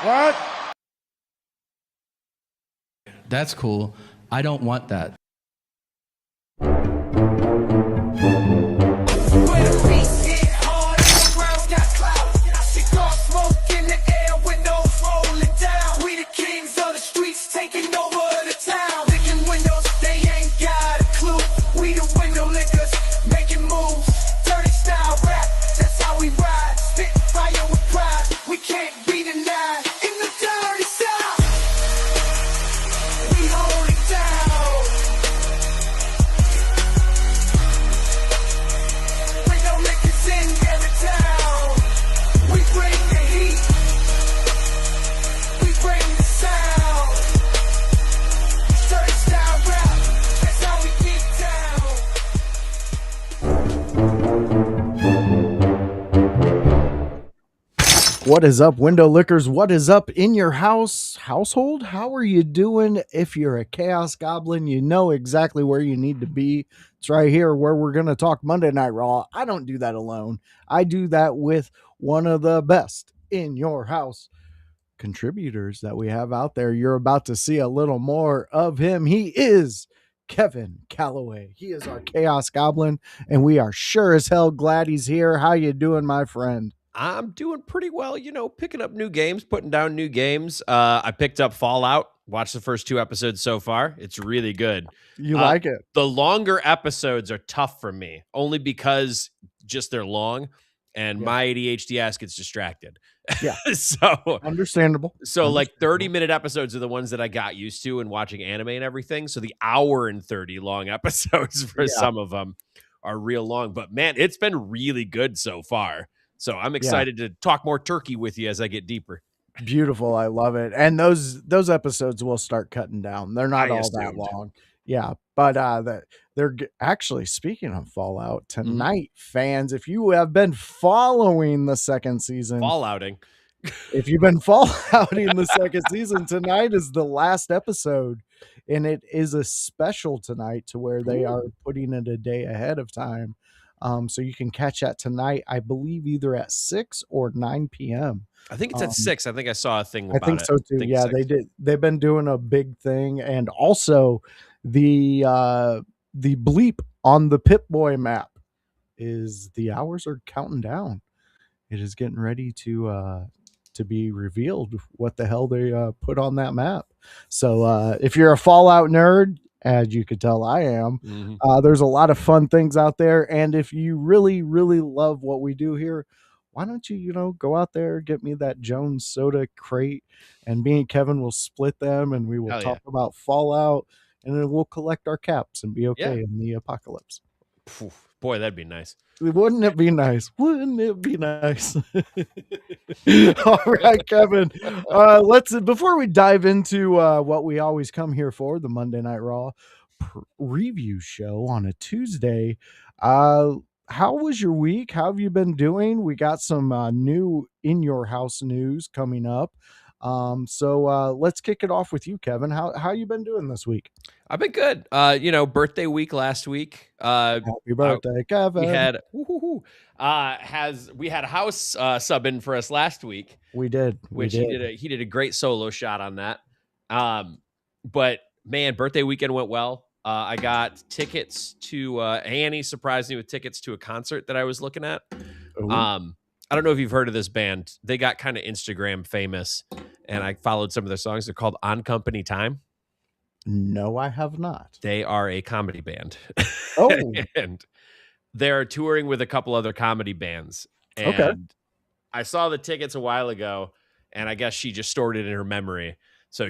What? That's cool. I don't want that. What is up, window lickers? What is up in your household? How are you doing? If you're a Chaos Goblin, you know exactly where you need to be. It's right here where we're going to talk Monday Night Raw. I don't do that alone. I do that with one of the best in your house contributors that we have out there. You're about to see a little more of him. He is Kevin Kalloway. He is our Chaos Goblin, and we are sure as hell glad he's here. How you doing, my friend? I'm doing pretty well, picking up new games, putting down new games. I picked up Fallout, watched the first 2 episodes so far. It's really good. You like it? The longer episodes are tough for me, only because just they're long, and my ADHD ass gets distracted. Yeah. So understandable. So like 30-minute episodes are the ones that I got used to and watching anime and everything. So the hour and 30 long episodes for some of them are real long. But man, it's been really good so far. So I'm excited to talk more turkey with you as I get deeper. Beautiful. I love it. And those episodes will start cutting down. They're not all that long. Yeah. But they're actually, speaking of Fallout tonight, fans, if you have been following the second season, if you've been fallouting the second season, tonight is the last episode. And it is a special tonight to where they are putting it a day ahead of time. So you can catch that tonight, I believe, either at 6 or 9 p.m. I think it's at 6. I think I saw a thing about it. I think so too. Yeah, 6. They've been doing a big thing, and also the bleep on the Pip-Boy map is the hours are counting down. It is getting ready to be revealed what the hell they put on that map. So if you're a Fallout nerd, as you could tell I am, there's a lot of fun things out there. And if you really, really love what we do here, why don't you, go out there, get me that Jones soda crate, and me and Kevin will split them, and we will talk about Fallout, and then we'll collect our caps and be okay in the apocalypse. Boy, that'd be nice. Wouldn't it be nice? Wouldn't it be nice? All right, Kevin. Before we dive into what we always come here for, the Monday Night Raw review show on a Tuesday. How was your week? How have you been doing? We got some new in your house news coming up. So let's kick it off with you, Kevin. How you been doing this week? I've been good. Birthday week last week. Happy birthday, Kevin. We had we had a house sub in for us last week. We did. He did a great solo shot on that. But man, birthday weekend went well. I got tickets to Annie surprised me with tickets to a concert that I was looking at. Ooh. I don't know if you've heard of this band. They got kind of Instagram famous, and I followed some of their songs. They're called On Company Time. No, I have not. They are a comedy band. Oh. And they're touring with a couple other comedy bands. And I saw the tickets a while ago, and I guess she just stored it in her memory. So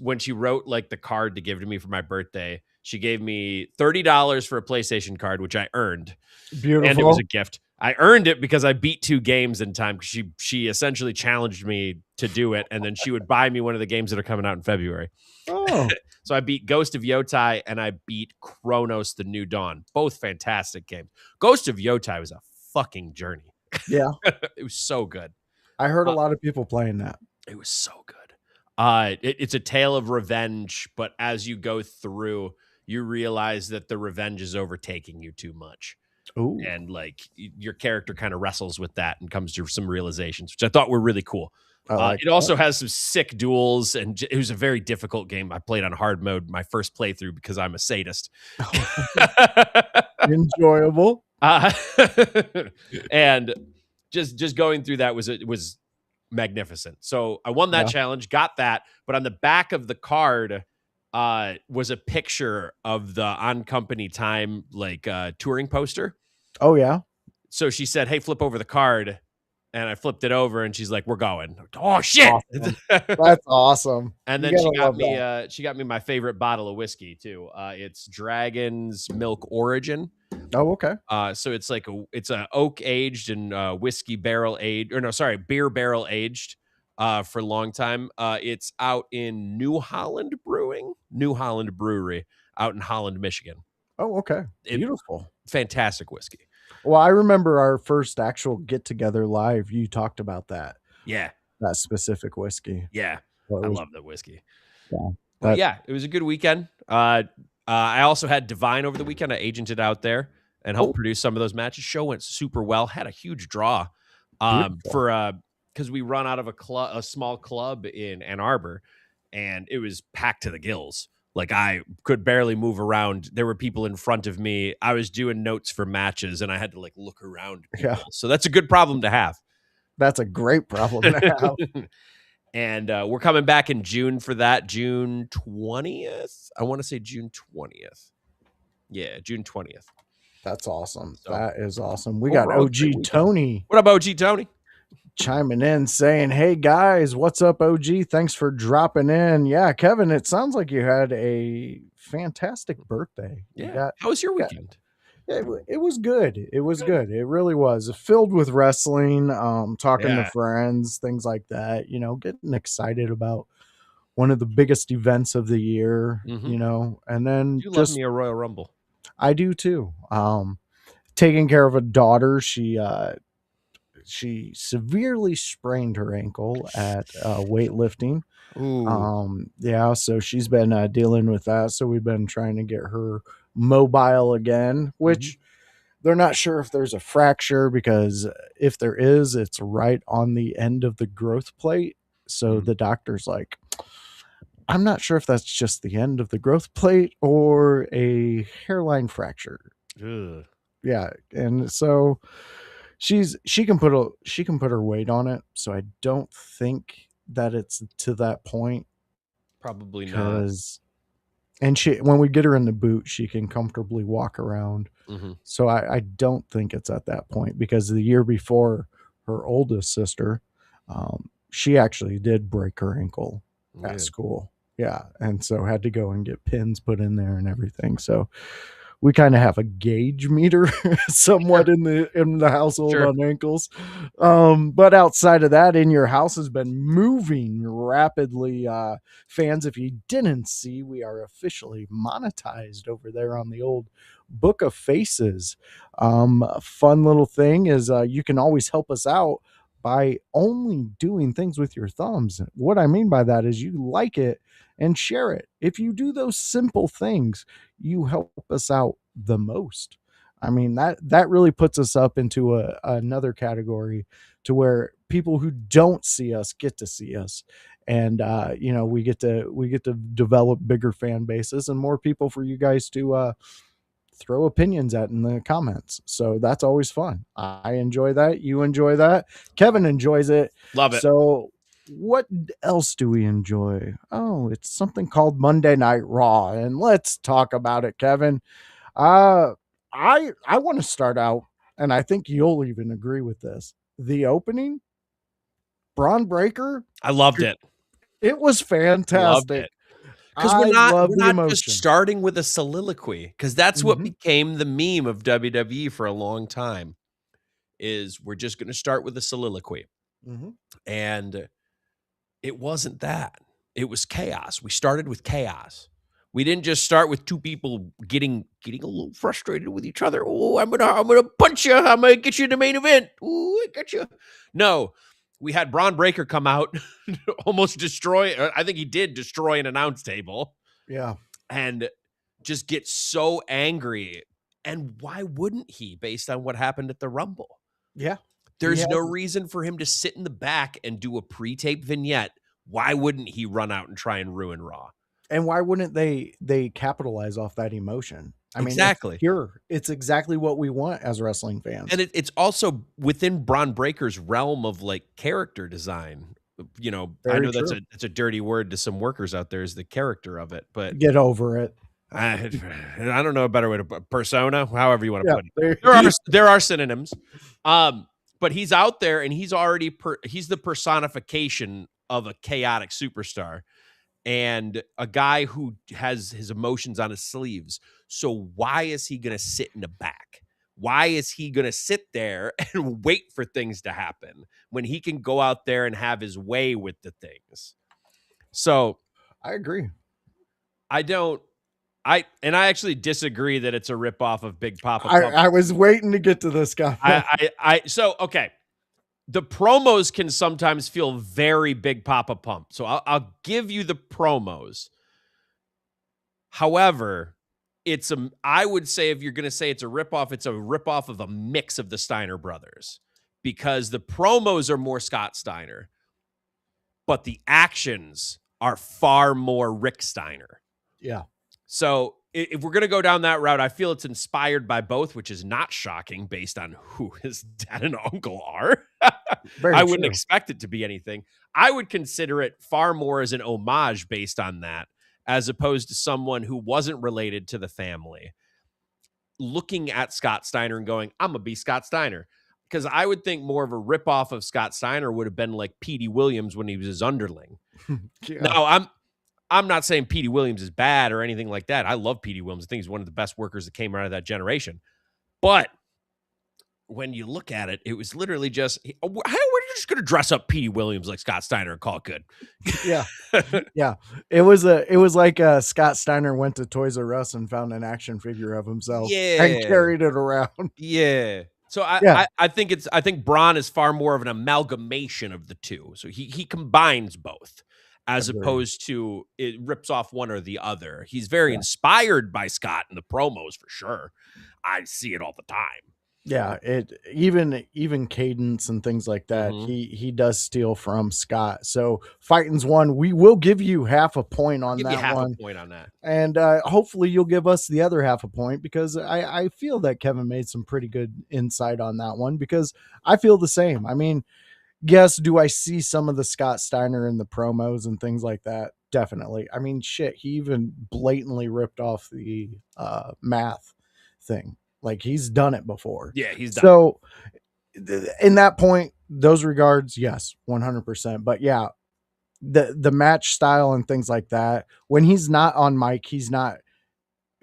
when she wrote like the card to give to me for my birthday, she gave me $30 for a PlayStation card, which I earned. Beautiful. And it was a gift. I earned it because I beat 2 games in time. She essentially challenged me to do it, and then she would buy me one of the games that are coming out in February. Oh. So I beat Ghost of Yotai and I beat Chronos: The New Dawn. Both fantastic games. Ghost of Yotai was a fucking journey. Yeah. It was so good. I heard a lot of people playing that. It was so good. It's a tale of revenge, but as you go through, you realize that the revenge is overtaking you too much. Ooh. And like your character kind of wrestles with that and comes to some realizations, which I thought were really cool. I like It also has some sick duels, and it was a very difficult game. I played on hard mode my first playthrough because I'm a sadist. enjoyable. Uh, and just going through that was magnificent. So I won that Yeah. challenge, got that, but on the back of the card was a picture of the On Company Time touring poster. Oh yeah. So she said, "Hey, flip over the card." And I flipped it over and she's like, "We're going." Oh shit. Awesome. That's awesome. And You then gotta love that. she got me my favorite bottle of whiskey too. It's Dragon's Milk Origin. Oh, okay. So it's like it's a oak aged and whiskey barrel aged, or no, sorry, beer barrel aged for a long time. It's out in New Holland Brewery out in Holland, Michigan. Oh, okay. Beautiful. Fantastic whiskey. Well, I remember our first actual get together live. You talked about that. Yeah. That specific whiskey. Yeah. I love that whiskey. Yeah. But yeah, it was a good weekend. I also had Divine over the weekend. I agented out there and helped produce some of those matches. Show went super well. Had a huge draw because we run out of a small club in Ann Arbor, and it was packed to the gills. Like I could barely move around. There were people in front of me. I was doing notes for matches, and I had to like look around people. Yeah. So that's a good problem to have. That's a great problem to have. And we're coming back in June for that. June 20th. I want to say June 20th. Yeah, June 20th. That's awesome. So, that is awesome. We got OG Tony. What up, OG Tony? Chiming in saying, "Hey guys, what's up, OG? Thanks for dropping in." Yeah, Kevin, it sounds like you had a fantastic birthday. Yeah. How was your weekend? It was good. It was good. It really was filled with wrestling, talking to friends, things like that, getting excited about one of the biggest events of the year, and then You love me a Royal Rumble. I do too. Taking care of a daughter. She severely sprained her ankle at weightlifting. Ooh. So she's been dealing with that. So we've been trying to get her mobile again, which they're not sure if there's a fracture, because if there is, it's right on the end of the growth plate. So the doctor's like, I'm not sure if that's just the end of the growth plate or a hairline fracture. Ugh. Yeah. And so she can put her weight on it. So I don't think that it's to that point. Probably not. And when we get her in the boot, she can comfortably walk around. So I don't think it's at that point, because the year before, her oldest sister, she actually did break her ankle at school. Yeah. And so had to go and get pins put in there and everything. So we kind of have a gauge meter somewhat in the household on ankles. But outside of that, In Your House has been moving rapidly. Fans, if you didn't see, we are officially monetized over there on the old Book of Faces. A fun little thing is you can always help us out by only doing things with your thumbs. What I mean by that is you like it and share it. If you do those simple things, you help us out the most. I mean, that really puts us up into another category, to where people who don't see us get to see us. And we get to develop bigger fan bases and more people for you guys to throw opinions at in the comments. So that's always fun. I enjoy that. You enjoy that. Kevin enjoys it. Love it. So what else do we enjoy? Oh, it's something called Monday Night Raw, and let's talk about it, Kevin. I want to start out, and I think you'll even agree with this. The opening, Braun Breaker. I loved it. It was fantastic. Because we're not just starting with a soliloquy, because that's what became the meme of WWE for a long time, is we're just going to start with a soliloquy. And it wasn't that. It was chaos. We started with chaos. We didn't just start with two people getting a little frustrated with each other. Oh, I'm gonna punch you. I'm gonna get you in the main event. Oh, I got you. No, we had Braun Breaker come out, almost destroy. I think he did destroy an announce table. Yeah, and just get so angry. And why wouldn't he, based on what happened at the Rumble? Yeah, He There's no has, reason for him to sit in the back and do a pre-tape vignette. Why wouldn't he run out and try and ruin Raw? and why wouldn't they capitalize off that emotion? I mean, it's Exactly. pure. It's exactly what we want as wrestling fans. And it's also within Braun Breaker's realm of like character design. You know, I Very know true. that's a dirty word to some workers out there, is the character of it, but Get over it. I don't know a better way to put persona, however you want to Yeah, put it. There are synonyms. But he's out there and he's already he's the personification of a chaotic superstar and a guy who has his emotions on his sleeves. So why is he going to sit in the back? Why is he going to sit there and wait for things to happen when he can go out there and have his way with the things? So I agree. I actually disagree that it's a ripoff of Big Papa Pump. I was waiting to get to this guy. So okay. The promos can sometimes feel very Big Papa Pump. So I'll give you the promos. However, I would say if you're going to say it's a ripoff, it's a ripoff of a mix of the Steiner brothers, because the promos are more Scott Steiner, but the actions are far more Rick Steiner. Yeah. So if we're going to go down that route, I feel it's inspired by both, which is not shocking based on who his dad and uncle are. I wouldn't expect it to be anything. I would consider it far more as an homage based on that, as opposed to someone who wasn't related to the family looking at Scott Steiner and going, I'm going to be Scott Steiner. Because I would think more of a ripoff of Scott Steiner would have been like Petey Williams when he was his underling. Yeah. Now, I'm not saying Petey Williams is bad or anything like that. I love Petey Williams. I think he's one of the best workers that came out of that generation. But when you look at it, it was literally just, we're just going to dress up Petey Williams like Scott Steiner and call it good. Yeah. Yeah. It was like Scott Steiner went to Toys R Us and found an action figure of himself and carried it around. Yeah. So I think Braun is far more of an amalgamation of the two. So he combines both, as opposed to it rips off one or the other. He's very inspired by Scott in the promos for sure. I see it all the time. Yeah, even cadence and things like that. Mhm. He does steal from Scott. So Fighting's one. We will give you half a point on Give that you half one. a point on that. And hopefully you'll give us the other half a point, because I feel that Kevin made some pretty good insight on that one, because I feel the same. I mean, yes, do I see some of the Scott Steiner in the promos and things like that? Definitely. I mean, shit, he even blatantly ripped off the math thing. Like, he's done it before. Yeah, he's done. So in that point, those regards, yes, 100%. But yeah, the match style and things like that, when he's not on mic, he's not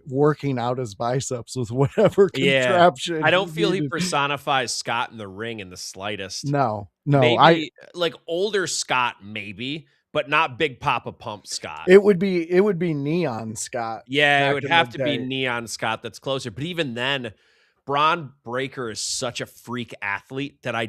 working out his biceps with whatever contraption. I don't feel he personifies Scott in the ring in the slightest. No. Maybe like older Scott, maybe, but not Big Papa Pump Scott. It would be Neon Scott. Yeah, it would have to be Neon Scott that's closer. But even then, Braun Breaker is such a freak athlete that I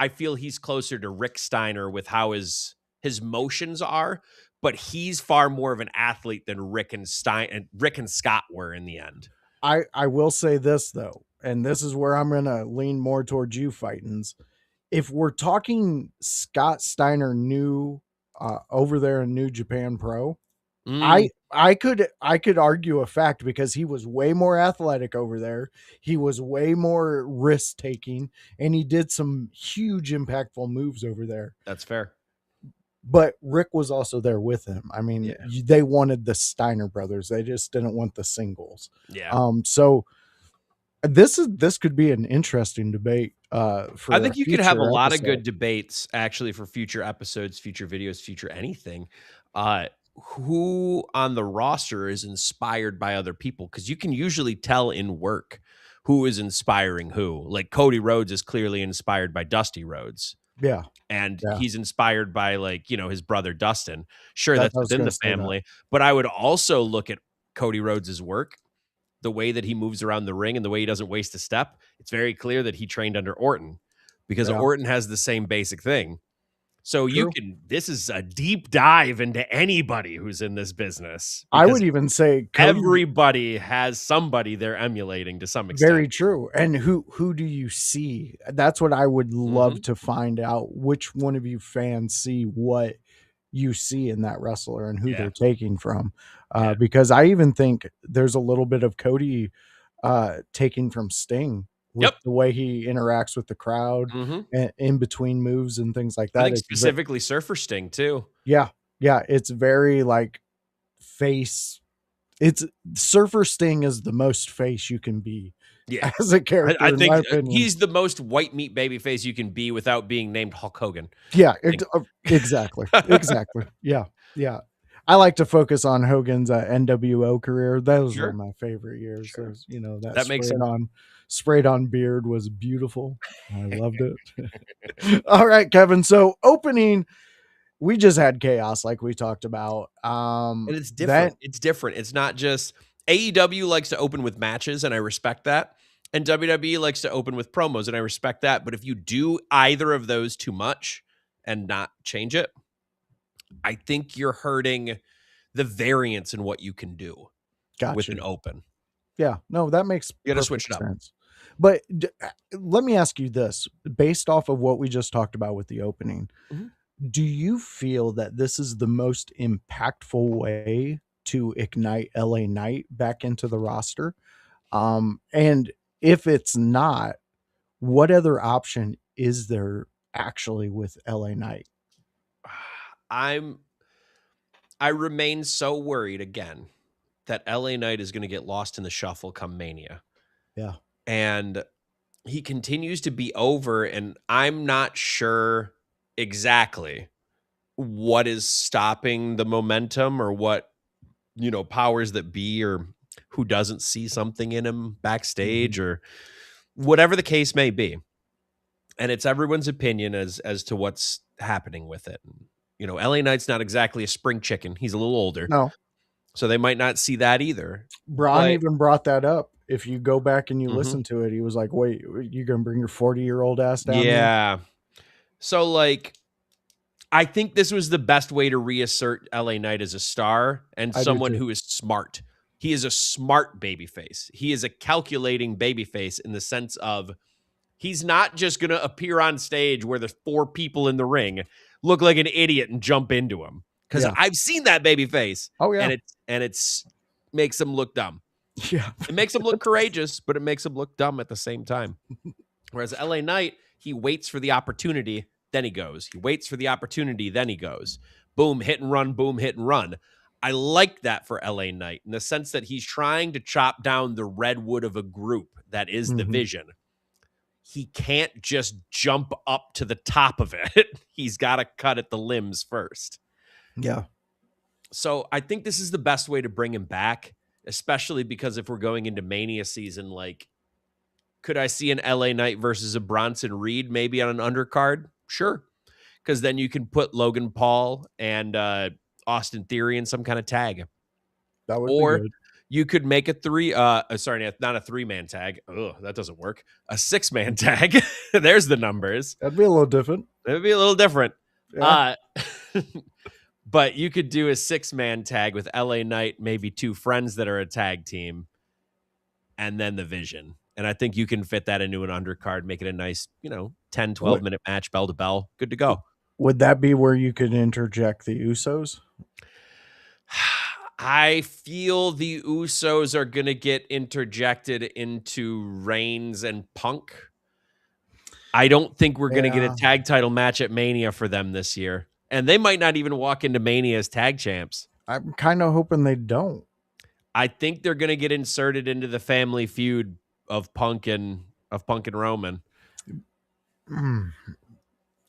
feel he's closer to Rick Steiner with how his motions are, but he's far more of an athlete than Rick and Scott were in the end. I will say this though, and this is where I'm gonna lean more towards you, Fightins. If we're talking Scott Steiner new over there in New Japan Pro, I could argue a fact, because he was way more athletic over there. He was way more risk taking, and he did some huge impactful moves over there. That's fair. But Rick was also there with him. I mean, they wanted the Steiner brothers. They just didn't want the singles. Yeah. So this could be an interesting debate. I think you could have a lot of good debates actually for future episodes, future videos, future anything. Who on the roster is inspired by other people? Because you can usually tell in work who is inspiring who. Like Cody Rhodes is clearly inspired by Dusty Rhodes. Yeah. And he's inspired by, like, you know, his brother Dustin. Sure, that's within the family. But I would also look at Cody Rhodes' work, the way that he moves around the ring and the way he doesn't waste a step. It's very clear that he trained under Orton, because Orton has the same basic thing. So True. this is a deep dive into anybody who's in this business, I because would even say Cody. everybody has somebody they're emulating to some Very extent. true. And who do you see? That's what I would love Mhm. to find out. Which one of you fans see what you see in that wrestler and who Yeah. they're taking from? Yeah. Because I even think there's a little bit of Cody taking from Sting with Yep. the way he interacts with the crowd Mhm. and in between moves and things like I that. think specifically Surfer Sting too. Yeah, yeah. It's very like face. It's Surfer Sting is the most face you can be Yeah. as a I character, in my think opinion. he's the most white meat babyface you can be without being named Hulk Hogan. Yeah, I think. exactly, exactly. Yeah, yeah. I like to focus on Hogan's NWO career. Those were Sure. my favorite years. Sure. Those, that That makes sense. sprayed on beard was beautiful. I loved it. All right, Kevin. So opening, we just had chaos, like we talked about. And it's That different. It's different. It's not just AEW likes to open with matches, and I respect that. And WWE likes to open with promos, and I respect that. But if you do either of those too much and not change it, I think you're hurting the variance in what you can do got with an you. open. Yeah, no, that makes You got to switch perfect it up. sense. But let me ask you this, based off of what we just talked about with the opening, Mhm. do you feel that this is the most impactful way to ignite LA Knight back into the roster? And if it's not, what other option is there actually with LA Knight? I'm I remain so worried again that LA Knight is going to get lost in the shuffle come Mania. Yeah, And he continues to be over, and I'm not sure exactly what is stopping the momentum, or what, powers that be, or who doesn't see something in him mhm, backstage, or whatever the case may be. And it's everyone's opinion as to what's happening with it. LA Knight's not exactly a spring chicken. He's a little older, no. so they might not see that either. Braun But even brought that up. If you go back and you mhm. listen to it, he was like, "Wait, you gonna bring your 40-year-old ass down here?" Yeah. So, like, I think this was the best way to reassert LA Knight as a star and I do someone too. who is smart. He is a smart babyface. He is a calculating babyface in the sense of he's not just going to appear on stage where there's four people in the ring, look like an idiot and jump into him. Because Yeah. I've seen that babyface, Oh yeah. and it's makes him look dumb. Yeah. It makes him look courageous, but it makes him look dumb at the same time. Whereas LA Knight, he waits for the opportunity, then he goes. He waits for the opportunity, then he goes. Boom, hit and run, boom, hit and run. I like that for LA Knight in the sense that he's trying to chop down the redwood of a group that is the Mhm. Vision. He can't just jump up to the top of it. He's got to cut at the limbs first. Yeah. So I think this is the best way to bring him back, especially because if we're going into Mania season, like, could I see an LA Knight versus a Bronson Reed maybe on an undercard? Sure. Because then you can put Logan Paul and Austin Theory in some kind of tag. That would be Or good. you could make a not a 3-man tag. Ugh, that doesn't work. A 6-man tag. There's the numbers. That'd be a little different. It would be a little different. Yeah. But you could do a 6-man tag with LA Knight, maybe two friends that are a tag team, and then the Vision. And I think you can fit that into an undercard, make it a nice, 10, What 12-minute match, bell to bell. Good to go. would that be where you could interject the Usos? I feel the Usos are going to get interjected into Reigns and Punk. I don't think we're going to get a Yeah. tag title match at Mania for them this year. And they might not even walk into Mania as tag champs. I'm kind of hoping they don't. I think they're going to get inserted into the family feud of Punk and Roman. Mm.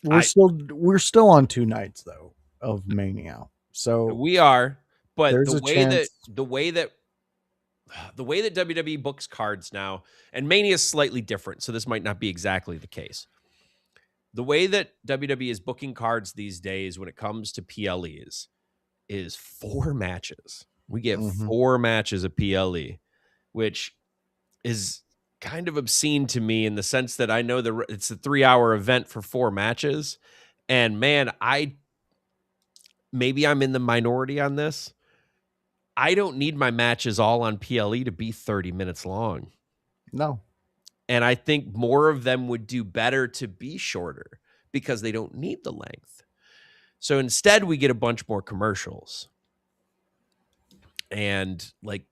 I- We're still on 2 nights though of Mania. So We are, but there's the a way that chance. WWE books cards now, and Mania is slightly different, so this might not be exactly the case. The way that WWE is booking cards these days when it comes to PLEs is 4 matches. We get Mhm. 4 matches of PLE, which is kind of obscene to me in the sense that I know it's a 3-hour event for 4 matches, And man, maybe I'm in the minority on this. I don't need my matches all on PLE to be 30 minutes long. No. And I think more of them would do better to be shorter because they don't need the length. So instead, we get a bunch more commercials. And like,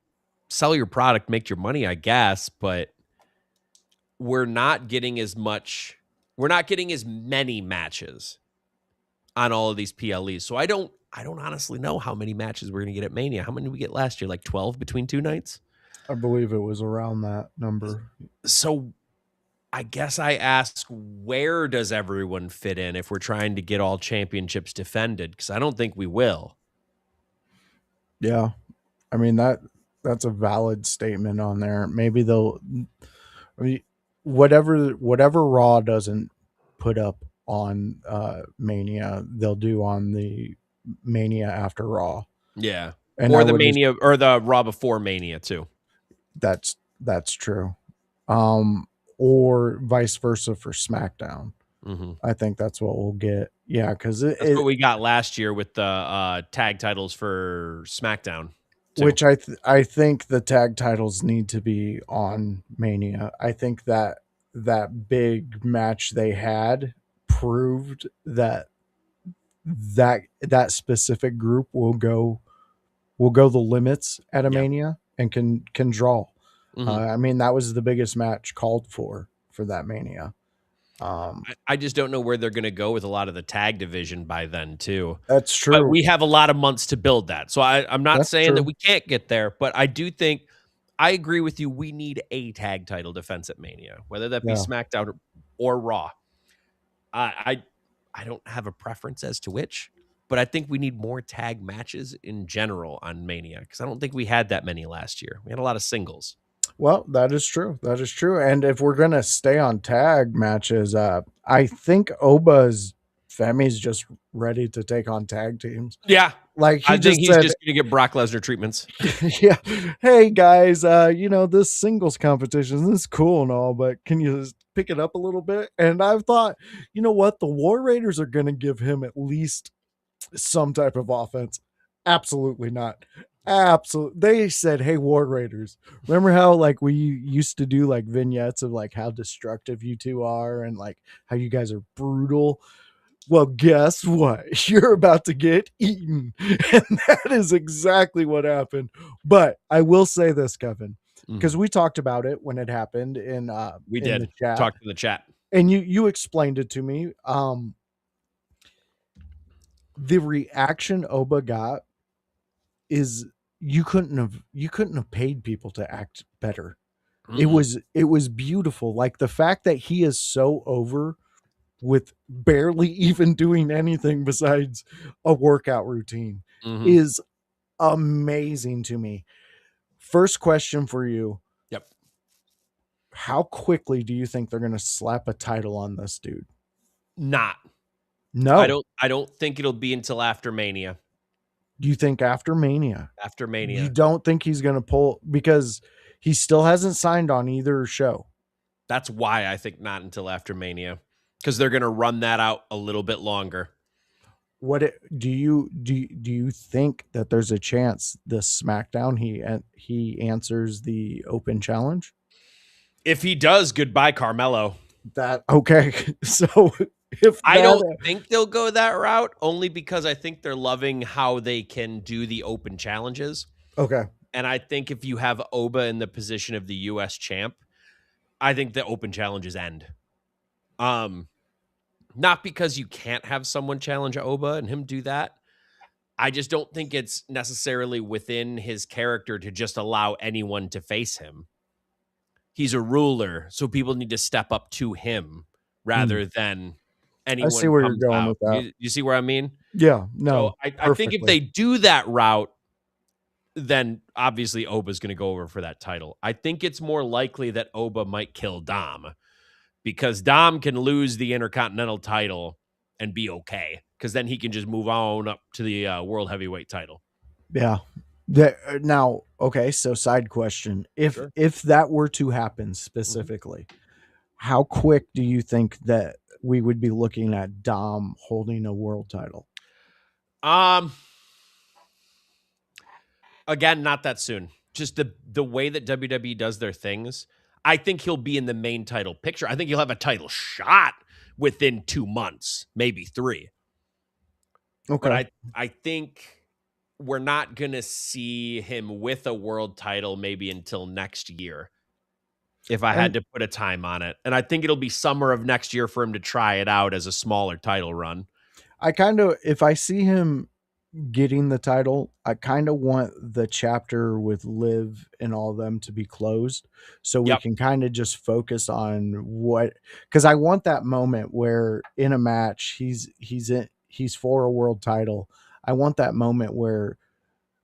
sell your product, make your money, I guess, but we're not getting as many matches on all of these PLEs. So I don't honestly know how many matches we're going to get at Mania. How many did we get last year? Like 12 between 2 nights? I believe it was around that number. So I guess I ask, where does everyone fit in if we're trying to get all championships defended? Because I don't think we will. Yeah. I mean, that's a valid statement on there. Maybe whatever Raw doesn't put up on Mania, they'll do on the Mania after Raw. Yeah. And or the Mania or the Raw before Mania too. That's true. Or vice versa for SmackDown. Mm-hmm. I think that's what we'll get. Yeah, because that's what we got last year with the tag titles for SmackDown. Too. Which I think the tag titles need to be on Mania. I think that big match they had proved that specific group will go the limits at a Mania and can draw. Mm-hmm. I mean, that was the biggest match called for that Mania. I just don't know where they're going to go with a lot of the tag division by then too. That's true. But we have a lot of months to build that. So I'm not saying that we can't get there, but I do think I agree with you. We need a tag title defense at Mania, whether that be SmackDown or Raw. I don't have a preference as to which, but I think we need more tag matches in general on Mania because I don't think we had that many last year. We had a lot of singles. Well, that is true. That is true. And if we're going to stay on tag matches, I think Oba's Femi's just ready to take on tag teams. Yeah. Like I think he's just going to get Brock Lesnar treatments. Yeah. Hey guys, this singles competition is cool and all, but can you just pick it up a little bit? And I've thought, you know what? The War Raiders are going to give him at least some type of offense. Absolutely not. Absolutely. They said, hey, War Raiders, remember how like we used to do like vignettes of like how destructive you two are and like how you guys are brutal? Well, guess what? You're about to get eaten. And that is exactly what happened. But I will say this, Kevin, because we talked about it when it happened in the chat. Talked in the chat. And you explained it to me. The reaction Oba got is you couldn't have paid people to act better. Mm-hmm. It was beautiful. Like the fact that he is so over with barely even doing anything besides a workout routine is amazing to me. First question for you. Yep. How quickly do you think they're going to slap a title on this dude? No. I don't think it'll be until after Mania. Do you think after Mania? After Mania. You don't think he's going to pull because he still hasn't signed on either show. That's why I think not until after Mania, because they're going to run that out a little bit longer. Do you think that there's a chance this SmackDown he answers the open challenge? If he does, goodbye Carmelo. Okay. So I don't think they'll go that route, only because I think they're loving how they can do the open challenges. Okay. And I think if you have Oba in the position of the US champ, I think the open challenges end. Not because you can't have someone challenge Oba and him do that. I just don't think it's necessarily within his character to just allow anyone to face him. He's a ruler, so people need to step up to him rather than anyone. I see where you're going with that. You see where I mean? Yeah, no. So I think if they do that route, then obviously Oba's going to go over for that title. I think it's more likely that Oba might kill Dom because Dom can lose the Intercontinental title and be okay because then he can just move on up to the World Heavyweight title. Yeah. Now, okay, so side question. If that were to happen specifically, how quick do you think that we would be looking at Dom holding a world title? Again, not that soon. Just the way that WWE does their things. I think he'll be in the main title picture. I think he'll have a title shot within 2 months, maybe 3. Okay. But I think we're not going to see him with a world title maybe until next year, if I had to put a time on it. And I think it'll be summer of next year for him to try it out as a smaller title run. If I see him getting the title, I kind of want the chapter with Liv and all them to be closed so we can kind of just focus on because I want that moment where in a match he's for a world title. I want that moment where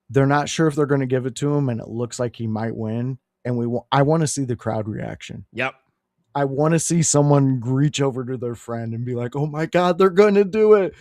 they're not sure if they're going to give it to him and it looks like he might win, and I want to see the crowd reaction. Yep. I want to see someone reach over to their friend and be like, "Oh my God, they're going to do it."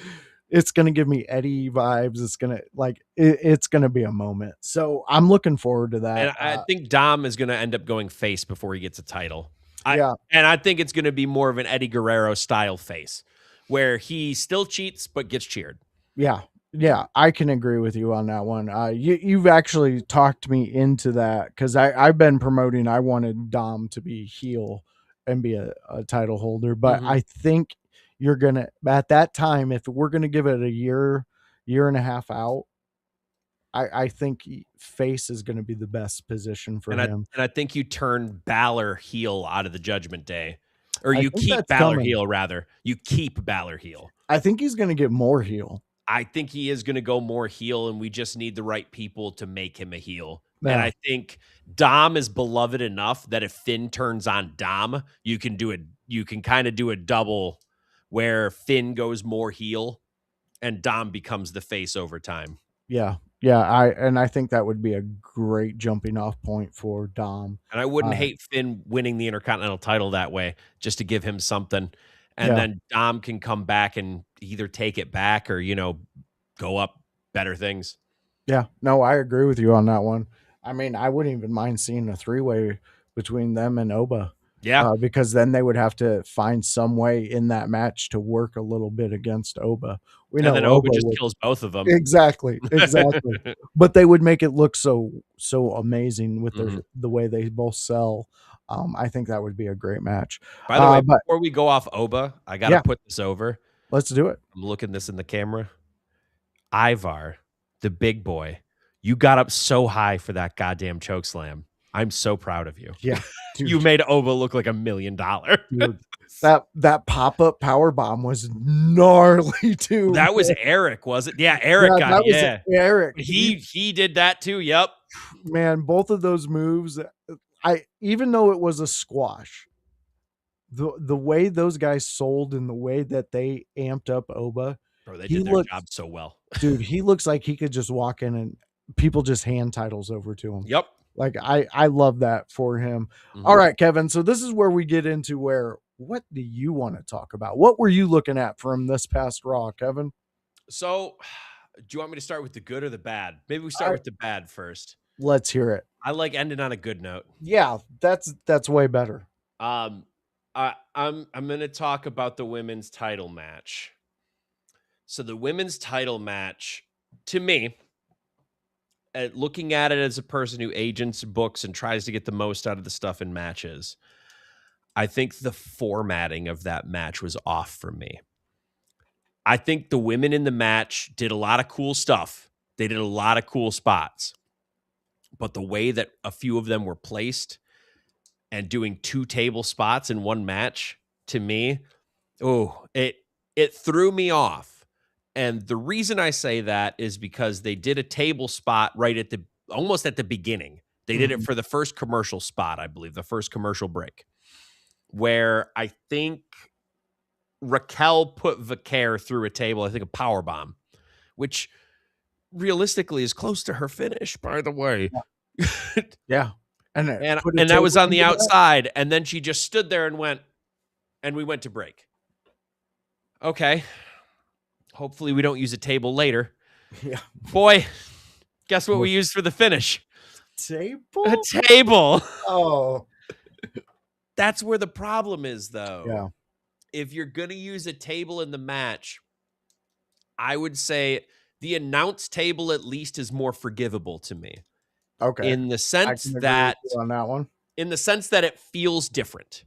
It's going to give me Eddie vibes. It's going to it's going to be a moment. So I'm looking forward to that. And I think Dom is going to end up going face before he gets a title. Yeah. And I think it's going to be more of an Eddie Guerrero style face where he still cheats, but gets cheered. Yeah. Yeah. I can agree with you on that one. You've actually talked me into that because I've been promoting. I wanted Dom to be heel and be a title holder, but I think you're gonna at that time, if we're gonna give it a year and a half out, I think face is gonna be the best position for him. And I think you turn Balor heel out of the Judgment Day, or I you think keep that's Balor coming. heel rather. You keep Balor heel. I think he's gonna get more heel. I think he is going to go more heel, and we just need the right people to make him a heel. Yeah. And I think Dom is beloved enough that if Finn turns on Dom, you can kind of do a double where Finn goes more heel and Dom becomes the face over time. Yeah. Yeah. I think that would be a great jumping off point for Dom. And I wouldn't hate Finn winning the Intercontinental title that way, just to give him something. And then Dom can come back and either take it back or, go up better things. Yeah, no, I agree with you on that one. I mean, I wouldn't even mind seeing a 3-way between them and Oba. Yeah. Because then they would have to find some way in that match to work a little bit against Oba. And then Oba just kills both of them. Exactly. But they would make it look so amazing with the way they both sell. I think that would be a great match. By the way, before we go off Oba, I got to put this over. Let's do it. I'm looking this in the camera. Ivar, the big boy, you got up so high for that goddamn choke slam. I'm so proud of you. Yeah. Dude. You made Oba look like $1 million. Dude, that pop-up power bomb was gnarly too. That was Eric, was it? Yeah, Eric got it. Yeah. Eric. He did that too. Yep. Man, both of those moves, even though it was a squash, the way those guys sold and the way that they amped up Oba, bro, they did their job so well. Dude, he looks like he could just walk in and people just hand titles over to him. Yep. Like I love that for him. All right, Kevin. So this is where we get into what do you want to talk about? What were you looking at from this past Raw, Kevin? So do you want me to start with the good or the bad? Maybe we start with the bad first. Let's hear it. I like ending on a good note. Yeah, that's way better. I'm going to talk about the women's title match. So the women's title match, to me, looking at it as a person who agents books and tries to get the most out of the stuff in matches, I think the formatting of that match was off for me. I think the women in the match did a lot of cool stuff. They did a lot of cool spots. But the way that a few of them were placed and doing 2 table spots in one match, to me, it threw me off. And the reason I say that is because they did a table spot almost at the beginning. They did it for the first commercial spot, I believe, the first commercial break, where I think Raquel put Vaquer through a table, I think a power bomb, which realistically is close to her finish, by the way. Yeah. And that was on the outside. And then she just stood there and we went to break. Okay. Hopefully we don't use a table later. Yeah. Boy, guess what we used for the finish? Table? A table. Oh. That's where the problem is, though. Yeah. if you're going to use a table in the match, I would say the announce table at least is more forgivable to me. Okay. In the I sense can agree that with you on that one. it feels different.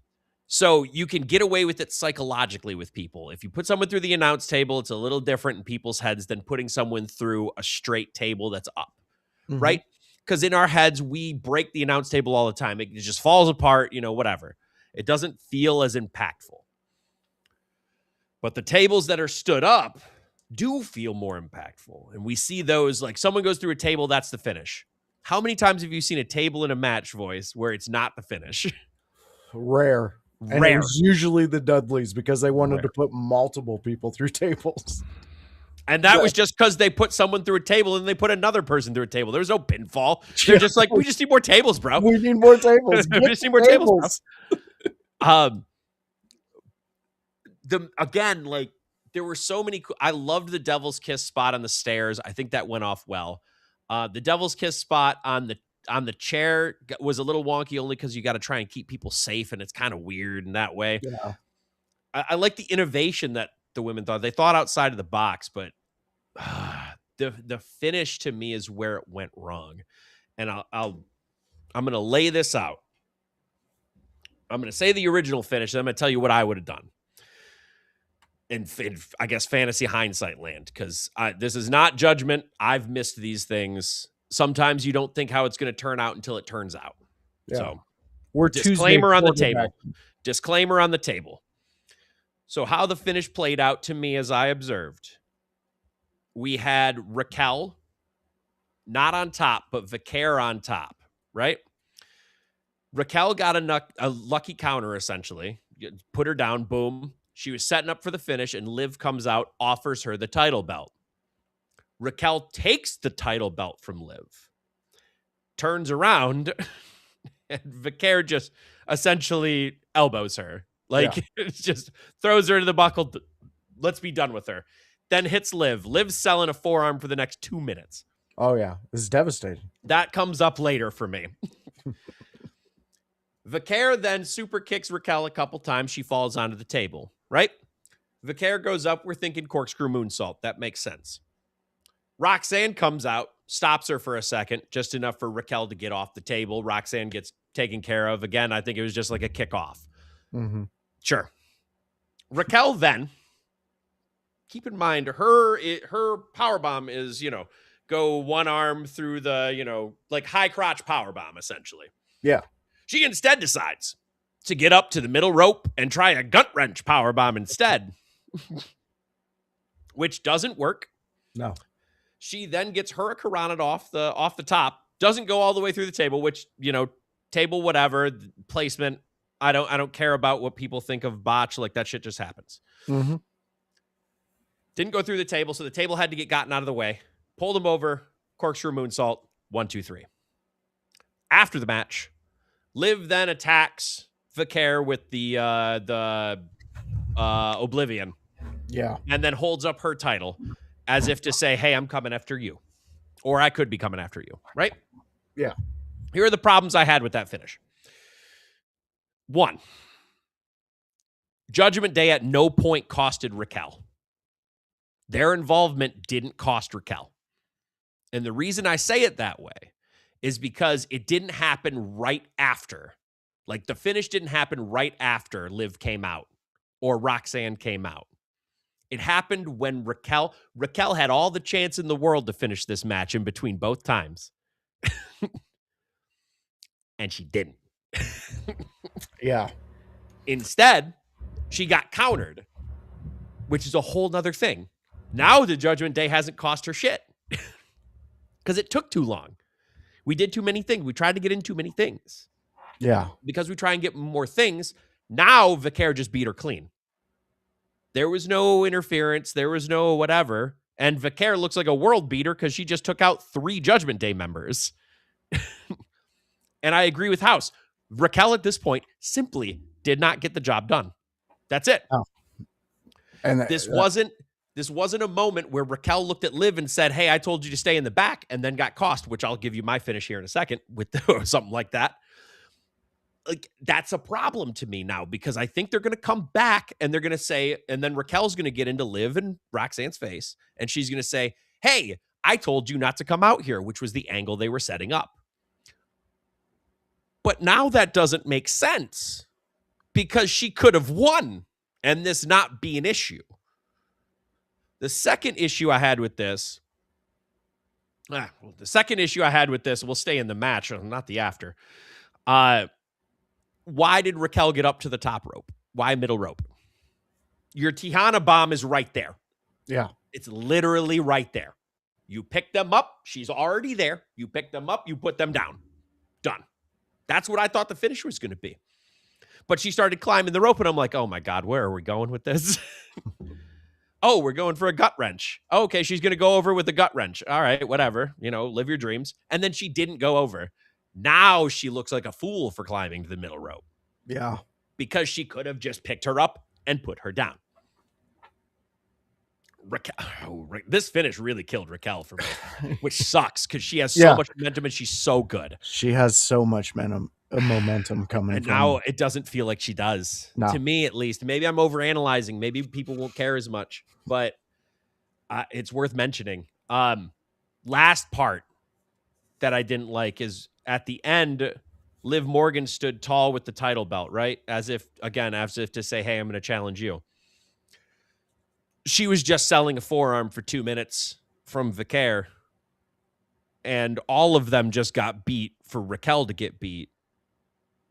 So you can get away with it psychologically with people. If you put someone through the announce table, it's a little different in people's heads than putting someone through a straight table that's up, right? Because in our heads, we break the announce table all the time. It just falls apart, whatever. It doesn't feel as impactful. But the tables that are stood up do feel more impactful. And we see those, like someone goes through a table, that's the finish. How many times have you seen a table in a match, Voice, where it's not the finish? Rare. And it was usually the Dudleys because they wanted to put multiple people through tables. And that was just because they put someone through a table and they put another person through a table. There was no pinfall. They're just like, we just need more tables, bro. We need more tables. We just need more tables, bro. There were so many. I loved the Devil's Kiss spot on the stairs. I think that went off well. The Devil's Kiss spot on the chair was a little wonky only because you got to try and keep people safe, and it's kind of weird in that way. Yeah. I like the innovation that the women thought. They thought outside of the box, but the finish to me is where it went wrong. And I'm going to lay this out. I'm going to say the original finish, and I'm going to tell you what I would have done. In I guess fantasy hindsight land, because this is not judgment. I've missed these things. Sometimes you don't think how it's going to turn out until it turns out. Yeah. So we're disclaimer on the table. Disclaimer on the table. So how the finish played out to me as I observed, we had Raquel not on top, but Vicaire on top, right? Raquel got a lucky counter, essentially. Put her down, boom. She was setting up for the finish, and Liv comes out, offers her the title belt. Raquel takes the title belt from Liv, turns around, and Vicaire just essentially elbows her. Just throws her to the buckle. Let's be done with her. Then hits Liv. Liv's selling a forearm for the next 2 minutes. Oh, yeah. This is devastating. That comes up later for me. Vicaire then super kicks Raquel a couple times. She falls onto the table, right? Vicaire goes up. We're thinking corkscrew moonsault. That makes sense. Roxanne comes out, stops her for a second, just enough for Raquel to get off the table. Roxanne gets taken care of. Again, I think it was just like a kickoff. Mm-hmm. Sure. Raquel then, keep in mind, her powerbomb is, go one arm through the, like high crotch powerbomb, essentially. Yeah. She instead decides to get up to the middle rope and try a gut wrench powerbomb instead, which doesn't work. No. She then gets hurricanranaed off the top, doesn't go all the way through the table, which, table whatever, placement, I don't care about what people think of botch, like that shit just happens. Mm-hmm. Didn't go through the table, so the table had to get gotten out of the way. Pulled him over, corkscrew moonsault, 1, 2, 3. After the match, Liv then attacks Vicaire with the Oblivion. Yeah. And then holds up her title as if to say, hey, I'm coming after you. Or I could be coming after you, right? Yeah. Here are the problems I had with that finish. 1, Judgment Day at no point costed Raquel. Their involvement didn't cost Raquel. And the reason I say it that way is because it didn't happen right after. Like the finish didn't happen right after Liv came out or Roxanne came out. It happened when Raquel had all the chance in the world to finish this match in between both times. And she didn't. Yeah. Instead, she got countered, which is a whole nother thing. Now the Judgment Day hasn't cost her shit because it took too long. We did too many things. We tried to get in too many things. Yeah. Because we try and get more things. Now Vicaire just beat her clean. There was no interference. There was no whatever. And Vicaire looks like a world beater because she just took out 3 Judgment Day members. And I agree with House. Raquel at this point simply did not get the job done. That's it. Oh. And this wasn't a moment where Raquel looked at Liv and said, hey, I told you to stay in the back, and then got cost, which I'll give you my finish here in a second with something like that. like, that's a problem to me now, because I think they're going to come back and they're going to say, and then Raquel's going to get into Liv and Roxanne's face, and she's going to say, hey, I told you not to come out here, which was the angle they were setting up. But now that doesn't make sense, because she could have won and this not be an issue. The second issue I had with this, we'll stay in the match, not the after. Why did Raquel get up to the top rope? Why middle rope? Your Tejana bomb is right there. Yeah. It's literally right there. You pick them up. She's already there. You pick them up. You put them down. Done. That's what I thought the finish was going to be. But she started climbing the rope, and I'm like, oh, my God, where are we going with this? Oh, we're going for a gut wrench. Oh, okay, she's going to go over with the gut wrench. All right, whatever. Live your dreams. And then she didn't go over. Now she looks like a fool for climbing to the middle rope. Yeah. Because she could have just picked her up and put her down. This finish really killed Raquel for me, which sucks, because she has so much momentum and she's so good. She has so much momentum coming. And now it doesn't feel like she does. No. To me, at least. Maybe I'm overanalyzing. Maybe people won't care as much, but it's worth mentioning. Last part that I didn't like is at the end, Liv Morgan stood tall with the title belt, right? As if to say, hey, I'm going to challenge you. She was just selling a forearm for 2 minutes from Vicaire, and all of them just got beat for Raquel to get beat.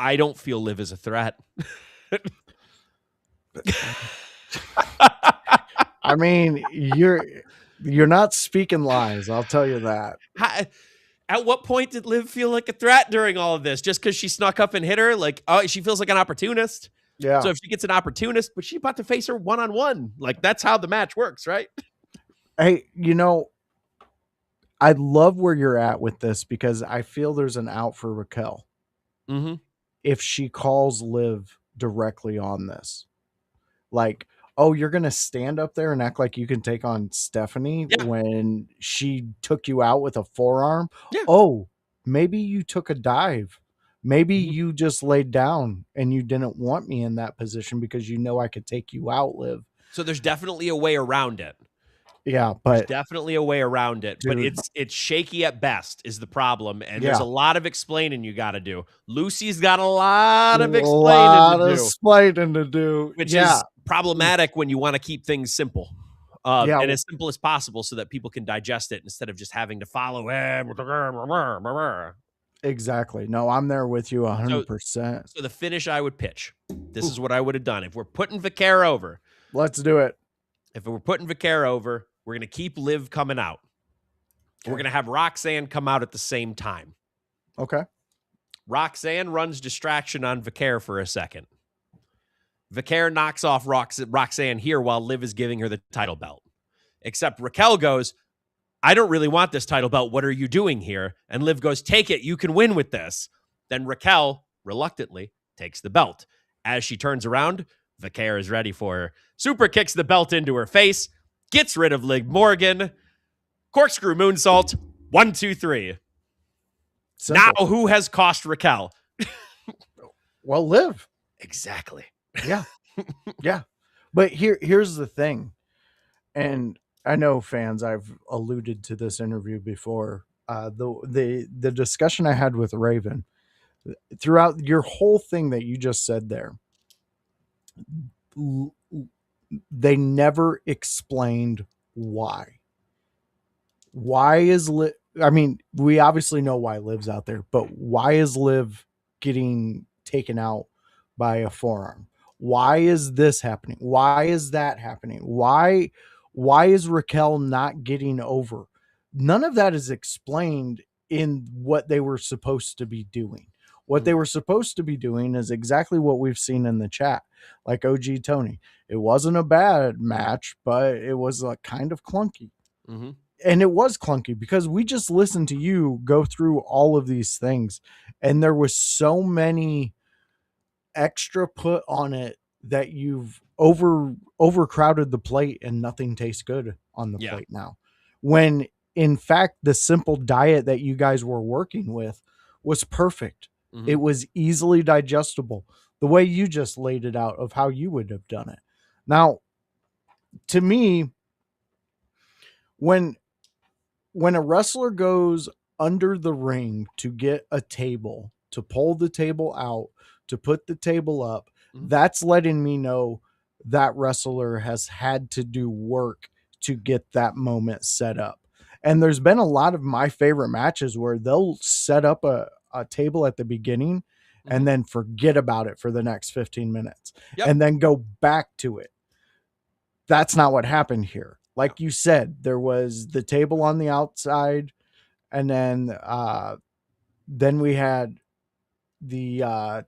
I don't feel Liv is a threat. I mean, you're not speaking lies. I'll tell you that. At what point did Liv feel like a threat during all of this? Just because she snuck up and hit her? Like, oh, she feels like an opportunist. Yeah. So if she gets an opportunist, but she's about to face her one-on-one. Like, that's how the match works, right? Hey, I love where you're at with this, because I feel there's an out for Raquel. Mm-hmm. If she calls Liv directly on this. Like, oh, you're going to stand up there and act like you can take on Stephanie when she took you out with a forearm? Yeah. Oh, maybe you took a dive. Maybe you just laid down and you didn't want me in that position because I could take you out, Liv. So there's definitely a way around it. Yeah, but there's definitely a way around it. Dude, but it's shaky at best is the problem, and there's a lot of explaining you got to do. Lucy's got a lot of explaining to do, which is problematic when you want to keep things simple. And as simple as possible so that people can digest it instead of just having to follow. Exactly. No, I'm there with you 100%. So the finish I would pitch, this is what I would have done. If we're putting Vicaire over. Let's do it. If we're putting Vicaire over, we're going to keep Liv coming out. Okay. We're going to have Roxanne come out at the same time. Okay. Roxanne runs distraction on Vicaire for a second. Vicaire knocks off Roxanne here while Liv is giving her the title belt. Except Raquel goes, I don't really want this title belt. What are you doing here? And Liv goes, take it. You can win with this. Then Raquel, reluctantly, takes the belt. As she turns around, Vicaire is ready for her. Super kicks the belt into her face, gets rid of Liv Morgan. Corkscrew moonsault. 1, 2, 3. Simple. Now who has cost Raquel? Well, Liv. Exactly. Yeah. Yeah. But here's the thing. And I know fans, I've alluded to this interview before. The discussion I had with Raven throughout your whole thing that you just said there, they never explained why. Why is Liv? I mean, we obviously know why Liv's out there, but why is Liv getting taken out by a forearm? Why is this happening? Why is that happening? Why is Raquel not getting over? None of that is explained in what they were supposed to be doing. What they were supposed to be doing is exactly what we've seen in the chat. Like OG Tony, it wasn't a bad match, but it was kind of clunky. Mm-hmm. And it was clunky because we just listened to you go through all of these things, and there was so many extra put on it that you've overcrowded the plate and nothing tastes good on the plate now. When in fact, the simple diet that you guys were working with was perfect. It was easily digestible, the way you just laid it out of how you would have done it. Now, to me, when a wrestler goes under the ring to get a table, to pull the table out, to put the table up, that's letting me know that wrestler has had to do work to get that moment set up. And there's been a lot of my favorite matches where they'll set up a table at the beginning and then forget about it for the next 15 minutes and then go back to it. That's not what happened here. Like you said, there was the table on the outside, and then we had the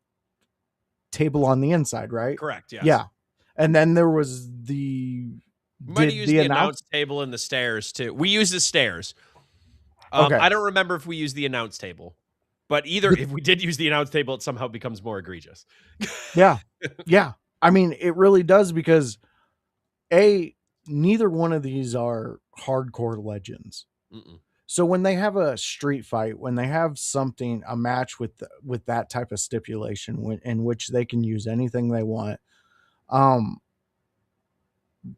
table on the inside, right? Correct. Yes. Yeah. And then there was the we might have used the announce table and the stairs too. We used the stairs. Okay. I don't remember if we used the announce table, but if we did use the announce table, it somehow becomes more egregious. Yeah. Yeah. I mean, it really does, because neither one of these are hardcore legends. So when they have a street fight, when they have a match with that type of stipulation in which they can use anything they want,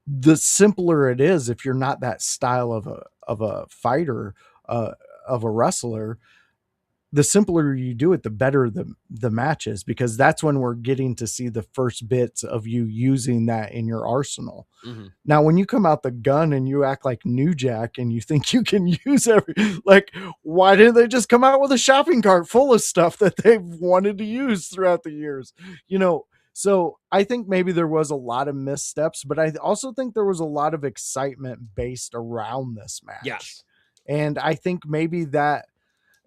the simpler it is. If you're not that style of a fighter, of a wrestler, the simpler you do it, the better the match is, because that's when we're getting to see the first bits of you using that in your arsenal. Now, when you come out the gun and you act like New Jack and you think you can use why didn't they just come out with a shopping cart full of stuff that they've wanted to use throughout the years? So I think maybe there was a lot of missteps, but I also think there was a lot of excitement based around this match. Yes. And I think maybe that,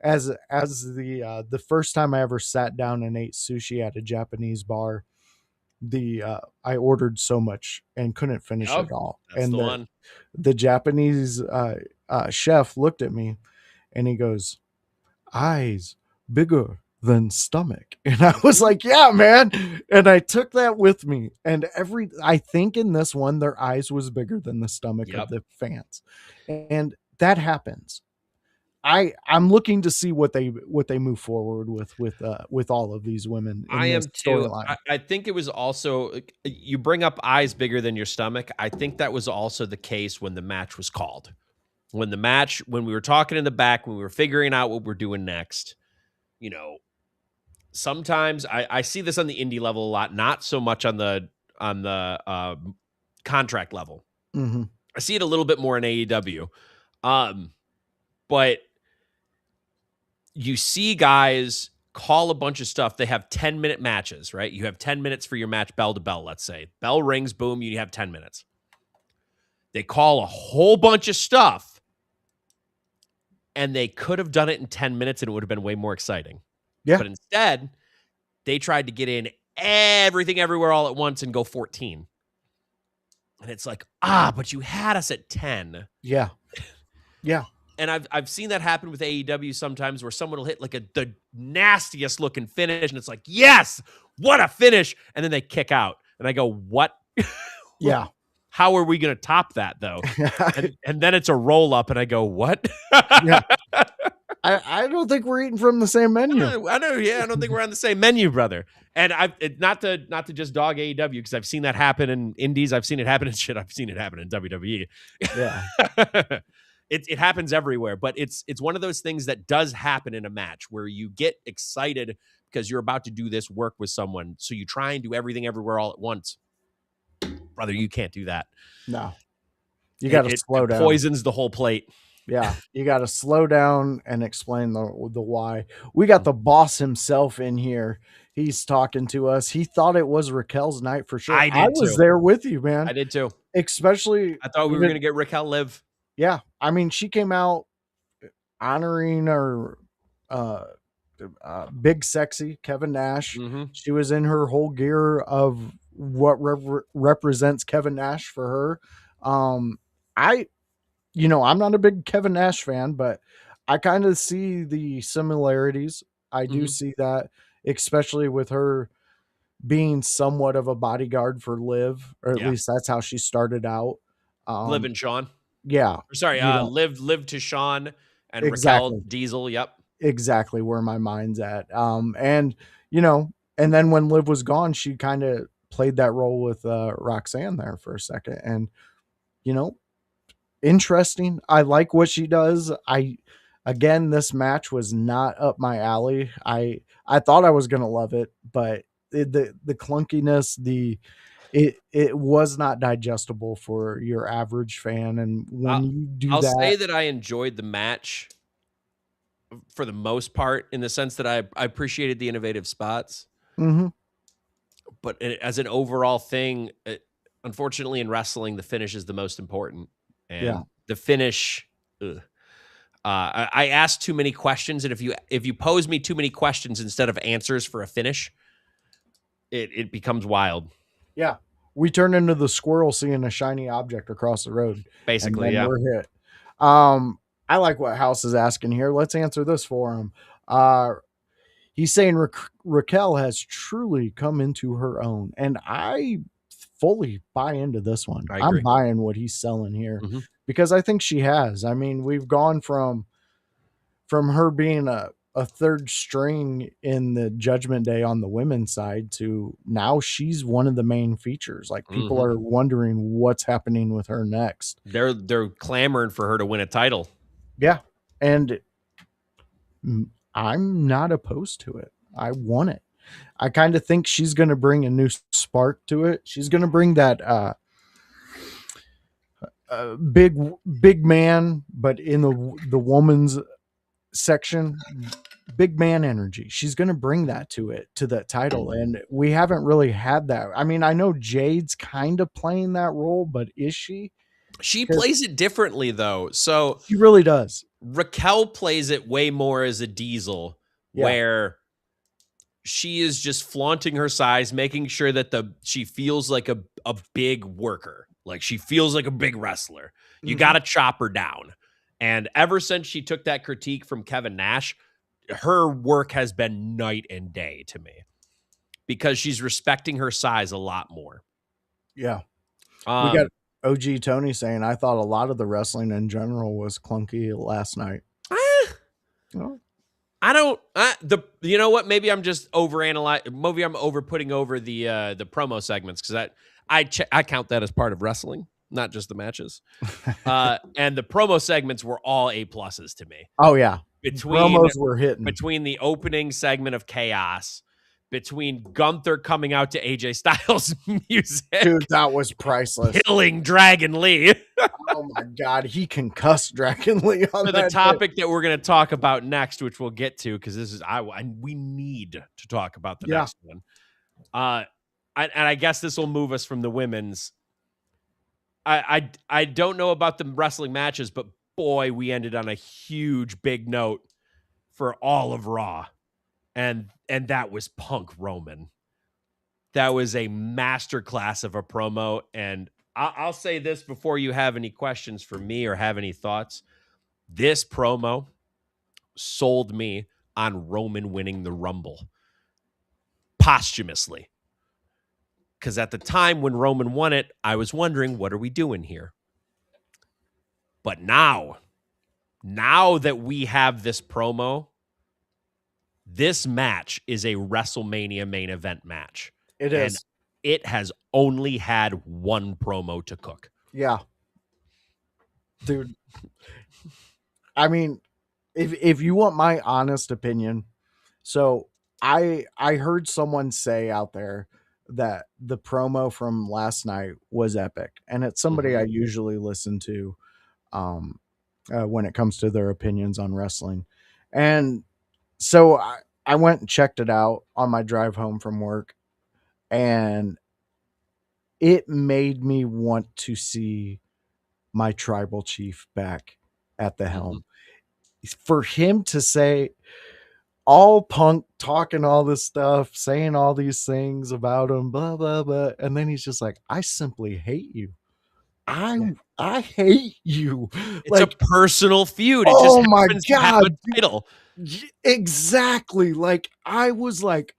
as the first time I ever sat down and ate sushi at a Japanese bar, I ordered so much and couldn't finish it all. That's and the Japanese chef looked at me and he goes, "Eyes bigger than stomach." And I was like, "Yeah, man." And I took that with me. And I think in this one, their eyes was bigger than the stomach of the fans. And that happens. I'm looking to see what they move forward with all of these women. I am too. I think it was also, you bring up eyes bigger than your stomach. I think that was also the case when the match was called. When we were talking in the back, when we were figuring out what we're doing next, sometimes I see this on the indie level a lot, not so much on the contract level. I see it a little bit more in AEW. But you see guys call a bunch of stuff. They have 10-minute matches, right? You have 10 minutes for your match, bell to bell, let's say. Bell rings, boom, you have 10 minutes. They call a whole bunch of stuff, and they could have done it in 10 minutes, and it would have been way more exciting. Yeah. But instead, they tried to get in everything everywhere all at once and go 14. And it's like, but you had us at 10. Yeah. Yeah. And I've seen that happen with AEW sometimes, where someone will hit the nastiest looking finish, and it's like, yes, what a finish. And then they kick out. And I go, what? Yeah. How are we going to top that, though? and then it's a roll up, and I go, what? Yeah. I don't think we're eating from the same menu. I know. Yeah, I don't think we're on the same menu, brother. And not to just dog AEW, because I've seen that happen in indies. I've seen it happen in shit. I've seen it happen in WWE. Yeah. It happens everywhere, but it's one of those things that does happen in a match where you get excited because you're about to do this work with someone. So you try and do everything everywhere all at once. Brother, you can't do that. No. You got to slow down. It poisons the whole plate. Yeah. You got to slow down and explain the why. We got the boss himself in here. He's talking to us. He thought it was Raquel's night for sure. I was there with you, man. I did too. Especially. I thought we were going to get Raquel live. Yeah. I mean, she came out honoring her big sexy Kevin Nash. She was in her whole gear of what represents Kevin Nash for her. I'm not a big Kevin Nash fan, but I kind of see the similarities. I do see that, especially with her being somewhat of a bodyguard for Liv, or at least that's how she started out. Liv and Sean. Yeah. Sorry, Liv to Sean and Raquel Diesel. Yep. exactly where my mind's at. And you know, and then when Liv was gone, she kind of played that role with Roxanne there for a second, and you know, interesting. I like what she does. Again, this match was not up my alley. I thought I was gonna love it, but the clunkiness, it was not digestible for your average fan. And when I'll, you do I'll say that, that I enjoyed the match for the most part, in the sense that I appreciated the innovative spots, mhm, but as an overall thing, unfortunately in wrestling, the finish is the most important, yeah, and the finish. Ugh. I asked too many questions, and if you pose me too many questions instead of answers for a finish, it becomes wild. yeah, we turn into the squirrel seeing a shiny object across the road, and Basically, then yeah. we're hit. Um, I like what House is asking here. Let's answer this for him. Uh, he's saying Raquel has truly come into her own, and I fully buy into this one. I I'm agree. buying what he's selling here Hmm. because I think she has. I mean, we've gone from her being a third string in the Judgment Day on the women's side to now she's one of the main features. Like people Hmm. are wondering what's happening with her next. They're clamoring for her to win a title. Yeah, and I'm not opposed to it. I want it. I kind of think she's going to bring a new spark to it. She's going to bring that big man, but in the woman's section, big man energy. She's going to bring that to that title, and we haven't really had that. I mean, I know Jade's kind of playing that role, but is she? She 'Cause plays it differently though. So she really does. Raquel plays it way more as a Diesel, Yeah. where she is just flaunting her size, making sure that she feels like a big worker. Like she feels like a big wrestler. You got to chop her down. And ever since she took that critique from Kevin Nash, her work has been night and day to me, because she's respecting her size a lot more. Yeah. We got Um, OG Tony saying, I thought a lot of the wrestling in general was clunky last night. eh, Oh, I don't. You know what? Maybe I'm just overanalyzing. Maybe I'm over putting over the promo segments, because I count that as part of wrestling, not just the matches. And the promo segments were all A-pluses to me. oh yeah. Between Promos were hitting. between the opening segment of Chaos, between Gunther coming out to AJ Styles music, Dude, that was priceless. killing Dragon Lee. Oh my god, he concussed Dragon Lee on For the that topic that we're going to talk about next, which we'll get to, because this is we need to talk about the next one. And I guess this will move us from the women's. I don't know about the wrestling matches, but boy, we ended on a huge big note for all of Raw, and that was Punk Roman. That was a masterclass of a promo, and I'll say this before you have any questions for me or have any thoughts. This promo sold me on Roman winning the Rumble posthumously. Because at the time when Roman won it, I was wondering, what are we doing here? But now that we have this promo, this match is a WrestleMania main event match. It is. And it has only had one promo to cook. Yeah. Dude. I mean, if you want my honest opinion, so I heard someone say out there that the promo from last night was epic, and it's somebody I usually listen to when it comes to their opinions on wrestling. And so I went and checked it out on my drive home from work, and it made me want to see my tribal chief back at the helm. For him to say, all Punk talking all this stuff, saying all these things about him, blah blah blah, and then he's just like, I simply hate you. I hate you. It's Like, a personal feud. It just oh my happens to have god, a title. exactly. Like, I was like,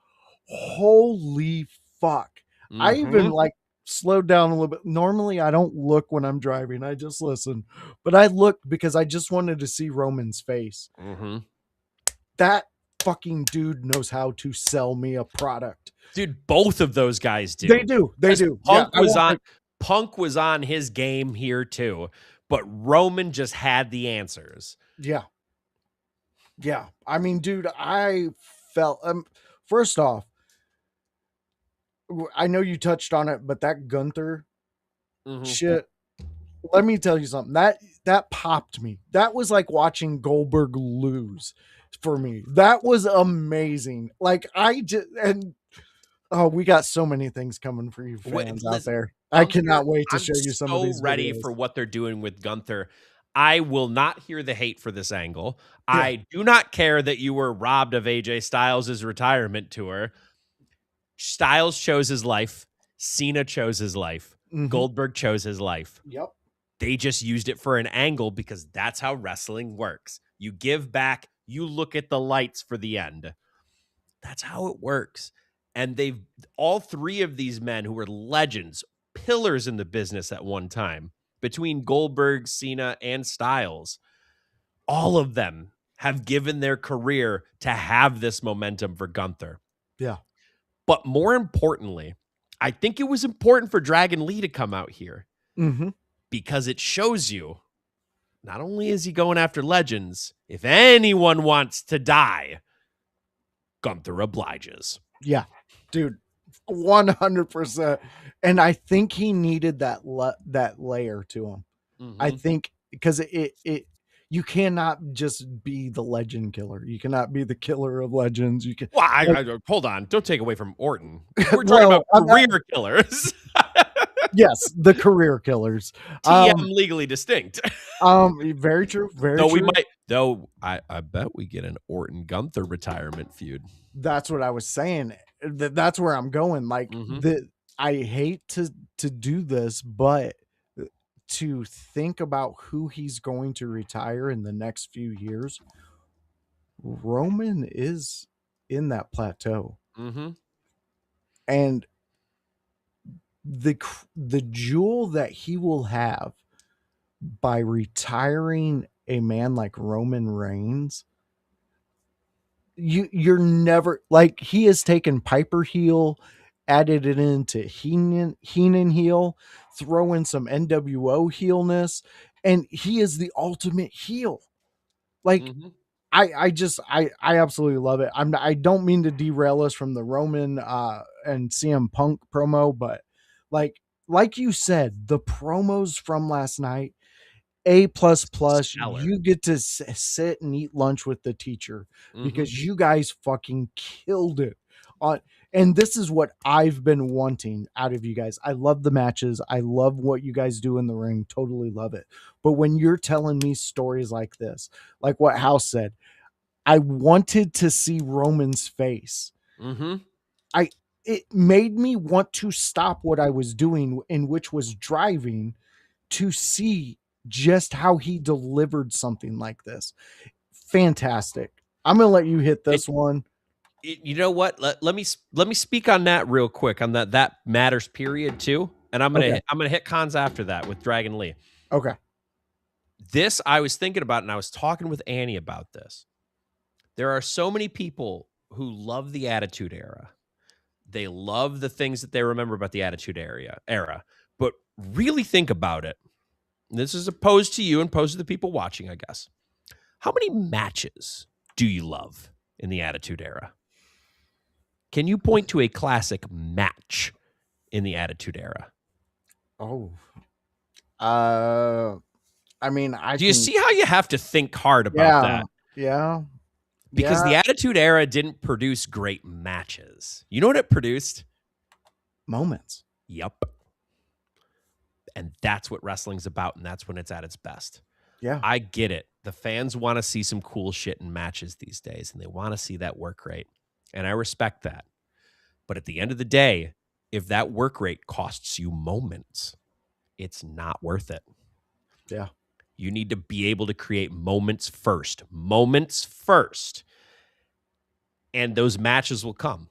holy fuck. I even like slowed down a little bit. Normally I don't look when I'm driving, I just listen, but I looked because I just wanted to see Roman's face. that fucking dude knows how to sell me a product. Dude, both of those guys do. They do. Punk was on his game here too, but Roman just had the answers. Yeah. Yeah. I mean, dude, I felt first off, I know you touched on it, but that Gunther shit, let me tell you something. That popped me. That was like watching Goldberg lose for me. That was amazing. Like we got so many things coming for you fans out there. I cannot wait to show you some of these. I'm so ready for what they're doing with Gunther. I will not hear the hate for this angle. Yeah. I do not care that you were robbed of AJ Styles' retirement tour. Styles chose his life. Cena chose his life. Goldberg chose his life. Yep. They just used it for an angle because that's how wrestling works. You give back, you look at the lights for the end. That's how it works. And all three of these men who were legends, pillars in the business at one time, between Goldberg, Cena, and Styles, all of them have given their career to have this momentum for Gunther. Yeah. But more importantly, I think it was important for Dragon Lee to come out here because it shows you not only is he going after legends, if anyone wants to die, Gunther obliges. Yeah, dude, 100%. And I think he needed that layer to him. I think because you cannot just be the legend killer. You cannot be the killer of legends. You can. Well, hold on. Don't take away from Orton. We're talking about career killers. Yes, the career killers. TM legally distinct. Very true. Very true. I bet we get an Orton Gunther retirement feud. That's what I was saying. That's where I'm going. Like I hate to do this, but to think about who he's going to retire in the next few years, Roman is in that plateau. And the jewel that he will have by retiring a man like Roman Reigns, you're never, like, he has taken Piper heel, added it into Heenan heel, throw in some NWO heelness, and he is the ultimate heel. Like, I absolutely love it. I don't mean to derail us from the Roman and CM Punk promo, but like you said, the promos from last night, A++, you get to sit and eat lunch with the teacher because you guys fucking killed it. And this is what I've been wanting out of you guys. I love the matches. I love what you guys do in the ring. Totally love it. But when you're telling me stories like this, like what House said, I wanted to see Roman's face. It made me want to stop what I was doing, in which was driving, to see just how he delivered something like this. Fantastic. I'm going to let you hit this one. You know what? Let me speak on that real quick, on that matters period too. And I'm going to hit cons after that with Dragon Lee. Okay. This I was thinking about, and I was talking with Annie about this. There are so many people who love the Attitude Era. They love the things that they remember about the Attitude Era. But really think about it. This is opposed to you and opposed to the people watching, I guess. How many matches do you love in the Attitude Era? Can you point to a classic match in the Attitude Era? Oh. I mean, do you see how you have to think hard about that? Yeah. Because the Attitude Era didn't produce great matches. You know what it produced? Moments. Yep. And that's what wrestling's about, and that's when it's at its best. Yeah. I get it. The fans want to see some cool shit in matches these days, and they want to see that work rate. And I respect that. But at the end of the day, if that work rate costs you moments, it's not worth it. Yeah. You need to be able to create moments first. Moments first. And those matches will come,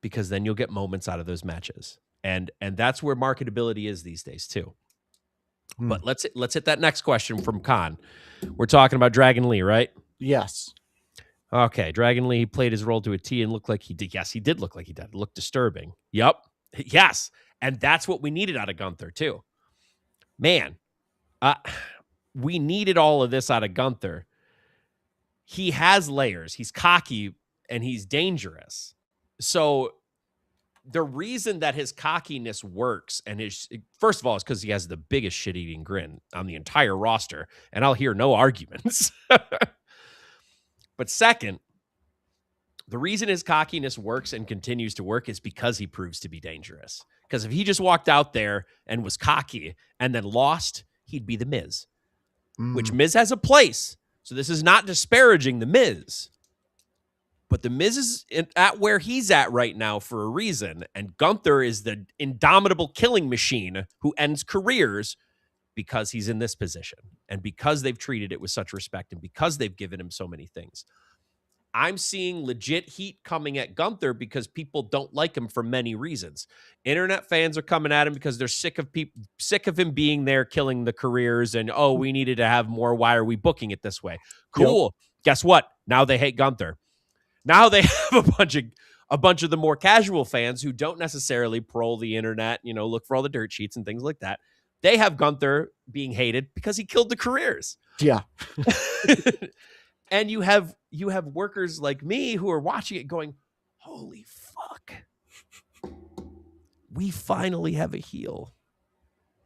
because then you'll get moments out of those matches. And that's where marketability is these days too. But let's hit that next question from Khan. We're talking about Dragon Lee, right? Yes. Okay, Dragon Lee played his role to a T and looked like he did. Yes, he did look like he did. It looked disturbing. Yep. Yes. And that's what we needed out of Gunther, too. Man, we needed all of this out of Gunther. He has layers. He's cocky and he's dangerous. So the reason that his cockiness works and his, first of all, is because he has the biggest shit-eating grin on the entire roster, and I'll hear no arguments. But second, the reason his cockiness works and continues to work is because he proves to be dangerous. Because if he just walked out there and was cocky and then lost, he'd be the Miz, which Miz has a place. So this is not disparaging the Miz. But the Miz is at where he's at right now for a reason. And Gunther is the indomitable killing machine who ends careers because he's in this position and because they've treated it with such respect and because they've given him so many things. I'm seeing legit heat coming at Gunther because people don't like him for many reasons. Internet fans are coming at him because they're sick of him being there killing the careers and, oh, we needed to have more. Why are we booking it this way? Cool. Yep. Guess what? Now they hate Gunther. Now they have a bunch of the more casual fans who don't necessarily prowl the internet, look for all the dirt sheets and things like that. They have Gunther being hated because he killed the careers. Yeah. And you have workers like me who are watching it going, holy fuck. We finally have a heel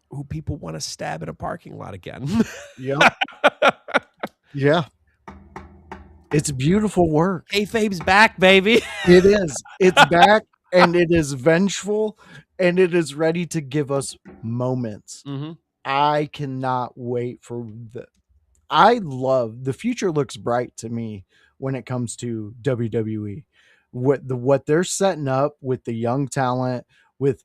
who people want to stab in a parking lot again. Yeah. Yeah. It's beautiful work. Kayfabe's back, baby. It is. It's back, and it is vengeful, and it is ready to give us moments. Mm-hmm. I cannot wait for the future looks bright to me when it comes to WWE. What they're setting up with the young talent, with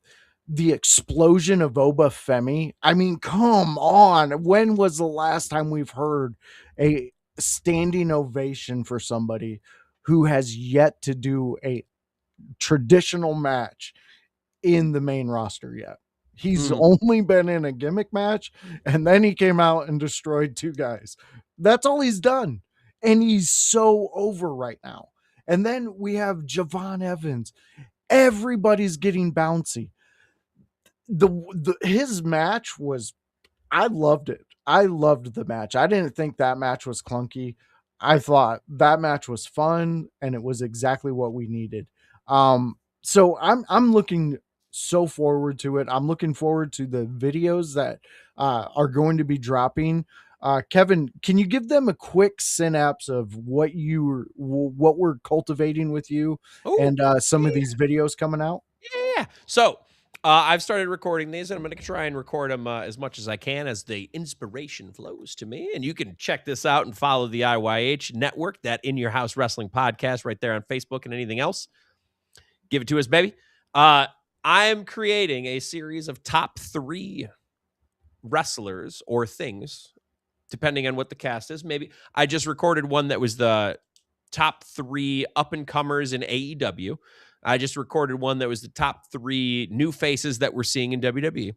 the explosion of Oba Femi. I mean, come on. When was the last time we've heard a standing ovation for somebody who has yet to do a traditional match in the main roster yet? He's only been in a gimmick match, and then he came out and destroyed two guys. That's all he's done. And he's so over right now. And then we have Javon Evans. Everybody's getting bouncy. His match was, I loved it. I loved the match. I didn't think that match was clunky. I thought that match was fun, and it was exactly what we needed. So I'm looking so forward to it. I'm looking forward to the videos that are going to be dropping. Kevin, can you give them a quick synapse of what we're cultivating with you and some of these videos coming out? Yeah. So I've started recording these, and I'm going to try and record them as much as I can as the inspiration flows to me. And you can check this out and follow the IYH network, that In Your House Wrestling podcast, right there on Facebook and anything else. Give it to us, baby. I'm creating a series of top 3 wrestlers or things, depending on what the cast is. Maybe I just recorded one that was the top 3 up-and-comers in AEW. I just recorded one that was the top 3 new faces that we're seeing in WWE.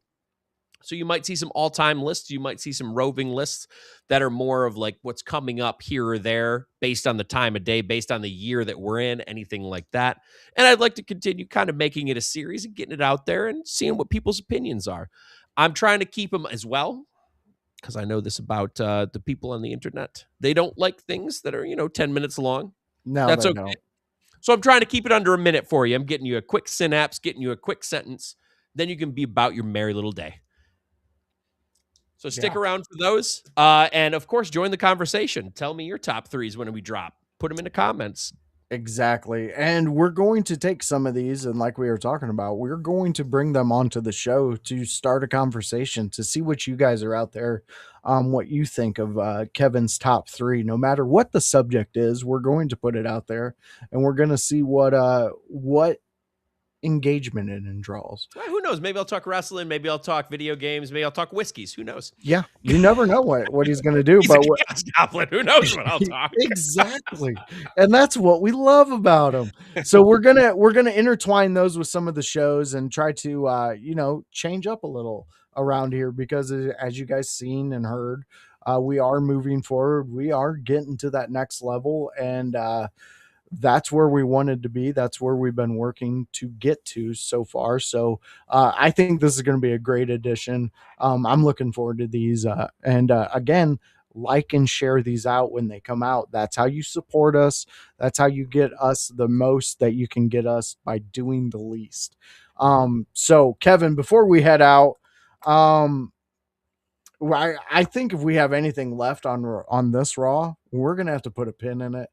So you might see some all-time lists. You might see some roving lists that are more of like what's coming up here or there based on the time of day, based on the year that we're in, anything like that. And I'd like to continue kind of making it a series and getting it out there and seeing what people's opinions are. I'm trying to keep them as well, because I know this about the people on the internet. They don't like things that are, 10 minutes long. No, that's okay. Don't. So I'm trying to keep it under a minute for you. I'm getting you a quick synapse, getting you a quick sentence. Then you can be about your merry little day. So stick around for those. And, of course, join the conversation. Tell me your top 3s when we drop. Put them in the comments. Exactly. And we're going to take some of these, and like we were talking about, we're going to bring them onto the show to start a conversation, to see what you guys are out there, what you think of Kevin's top 3. No matter what the subject is, we're going to put it out there, and we're going to see what engagement it draws. Well, who knows? Maybe I'll talk wrestling. Maybe I'll talk video games. Maybe I'll talk whiskeys. Who knows? Yeah, you never know what he's going to do. He's goblin. Who knows what I'll talk? Exactly, and that's what we love about him. So we're gonna intertwine those with some of the shows and try to change up a little around here because as you guys seen and heard, we are moving forward. We are getting to that next level, and that's where we wanted to be. That's where we've been working to get to so far. So I think this is going to be a great addition. I'm looking forward to these. And again, like and share these out when they come out. That's how you support us. That's how you get us the most that you can get us by doing the least. So Kevin, before we head out, I think if we have anything left on this Raw, we're gonna have to put a pin in it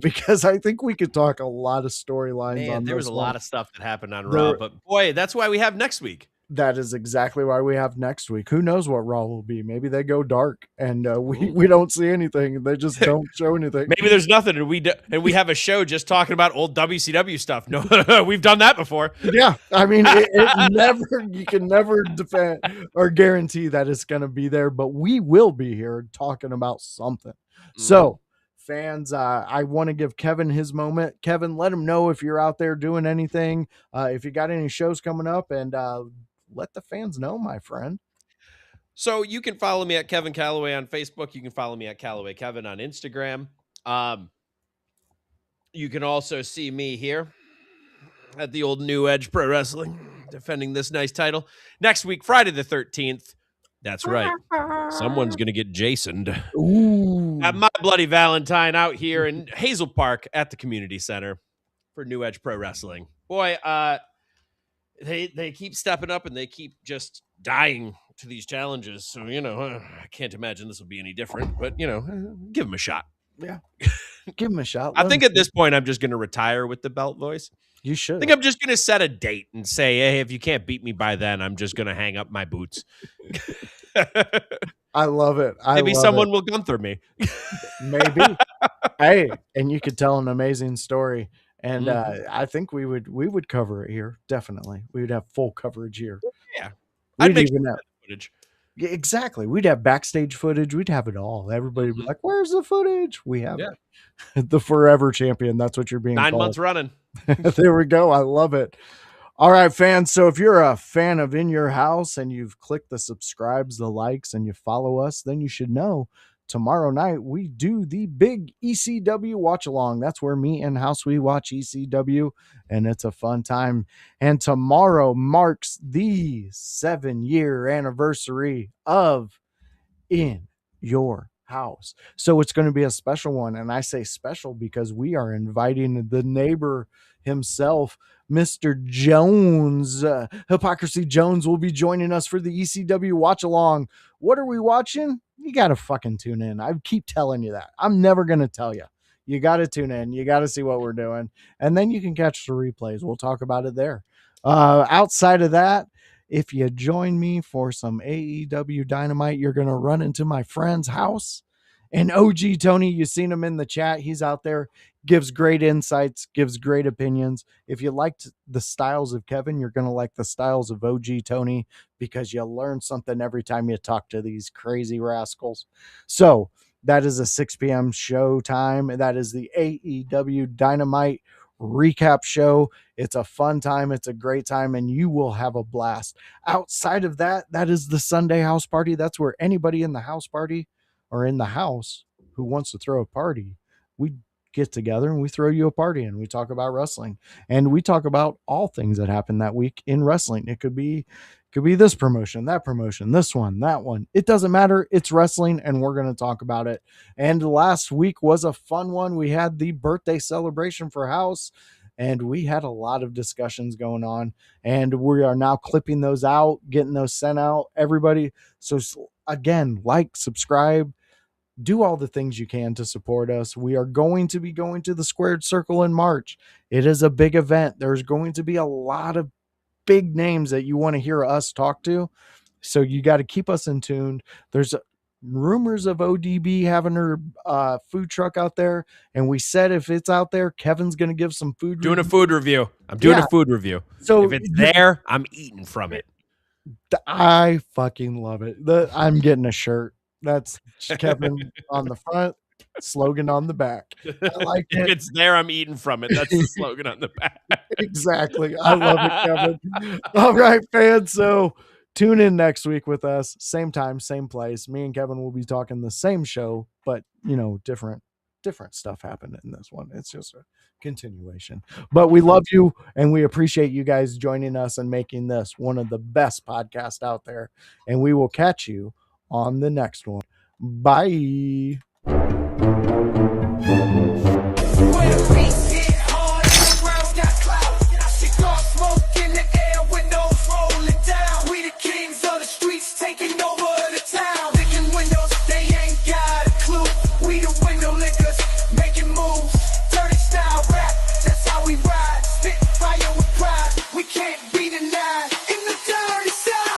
because I think we could talk a lot of storylines on there was this a one. lot of stuff that happened on Raw, but boy, that's why we have next week. That is exactly why we have next week. Who knows what Raw will be? Maybe they go dark and we don't see anything. They just don't show anything. Maybe there's nothing, and we have a show just talking about old WCW stuff. No, we've done that before. Yeah, I mean, it never. You can never defend or guarantee that it's going to be there, but we will be here talking about something. So, fans, I want to give Kevin his moment. Kevin, let him know if you're out there doing anything, if you got any shows coming up, and let the fans know, my friend. So you can follow me at Kevin Kalloway on Facebook. You can follow me at Kalloway Kevin on Instagram. You can also see me here at the old New Edge Pro Wrestling, defending this nice title. Next week, Friday the 13th. That's right. Someone's going to get Jasoned. Ooh. At My Bloody Valentine out here in Hazel Park at the Community Center for New Edge Pro Wrestling. Boy, they keep stepping up and they keep just dying to these challenges. So, I can't imagine this will be any different, but, give them a shot. Yeah. Give them a shot. I think at this point, I'm just going to retire with the belt voice. You should. I think I'm just going to set a date and say, hey, if you can't beat me by then, I'm just going to hang up my boots. I love it. Maybe someone will Gunther me. Maybe. Hey, and you could tell an amazing story. And I think we would cover it here. Definitely. We would have full coverage here. Yeah. I'd even have footage. Yeah, exactly. We'd have backstage footage. We'd have it all. Everybody would be like, where's the footage? We have it. The forever champion. That's what you're being 9 called. months running. There we go. I love it. All right, fans. So if you're a fan of In Your House and you've clicked the subscribes, the likes, and you follow us, then you should know tomorrow night we do the big ECW watch along. That's where me and House we watch ECW, and it's a fun time. And tomorrow marks the 7-year anniversary of In Your House. So it's going to be a special one. And I say special because we are inviting the neighbor himself, Mr. Jones. Hypocrisy Jones will be joining us for the ECW watch along. What are we watching? You got to fucking tune in. I keep telling you that. I'm never going to tell you. You got to tune in. You got to see what we're doing. And then you can catch the replays. We'll talk about it there. Outside of that, if you join me for some AEW Dynamite, you're going to run into my friend's house. And OG Tony, you've seen him in the chat. He's out there, gives great insights, gives great opinions. If you liked the styles of Kevin, you're going to like the styles of OG Tony because you learn something every time you talk to these crazy rascals. So that is a 6 p.m. show time. That is the AEW Dynamite recap show. It's a fun time. It's a great time, and you will have a blast. Outside of that, that is the Sunday house party. That's where anybody in the house party or in the house who wants to throw a party, we get together and we throw you a party and we talk about wrestling, and we talk about all things that happened that week in wrestling. It could be this promotion, that promotion, this one, that one. It doesn't matter. It's wrestling, and we're going to talk about it. And last week was a fun one. We had the birthday celebration for House, and we had a lot of discussions going on, and we are now clipping those out, getting those sent out, everybody. So again, like, subscribe, do all the things you can to support us. We are going to be going to the Squared Circle in March. It is a big event. There's going to be a lot of big names that you want to hear us talk to. So you got to keep us in tune. There's rumors of ODB having her food truck out there. And we said, if it's out there, Kevin's going to give some food. Doing a food review. I'm doing a food review. So if it's there, I'm eating from it. I fucking love it. I'm getting a shirt. That's Kevin on the front, slogan on the back. I like it. If it's there, I'm eating from it. That's the slogan on the back. Exactly. I love it, Kevin. All right, fans. So Tune in next week with us. Same time, same place. Me and Kevin will be talking the same show, but different stuff happened in this one. It's just a continuation. But we love you and we appreciate you guys joining us and making this one of the best podcasts out there. And we will catch you on the next one. Bye.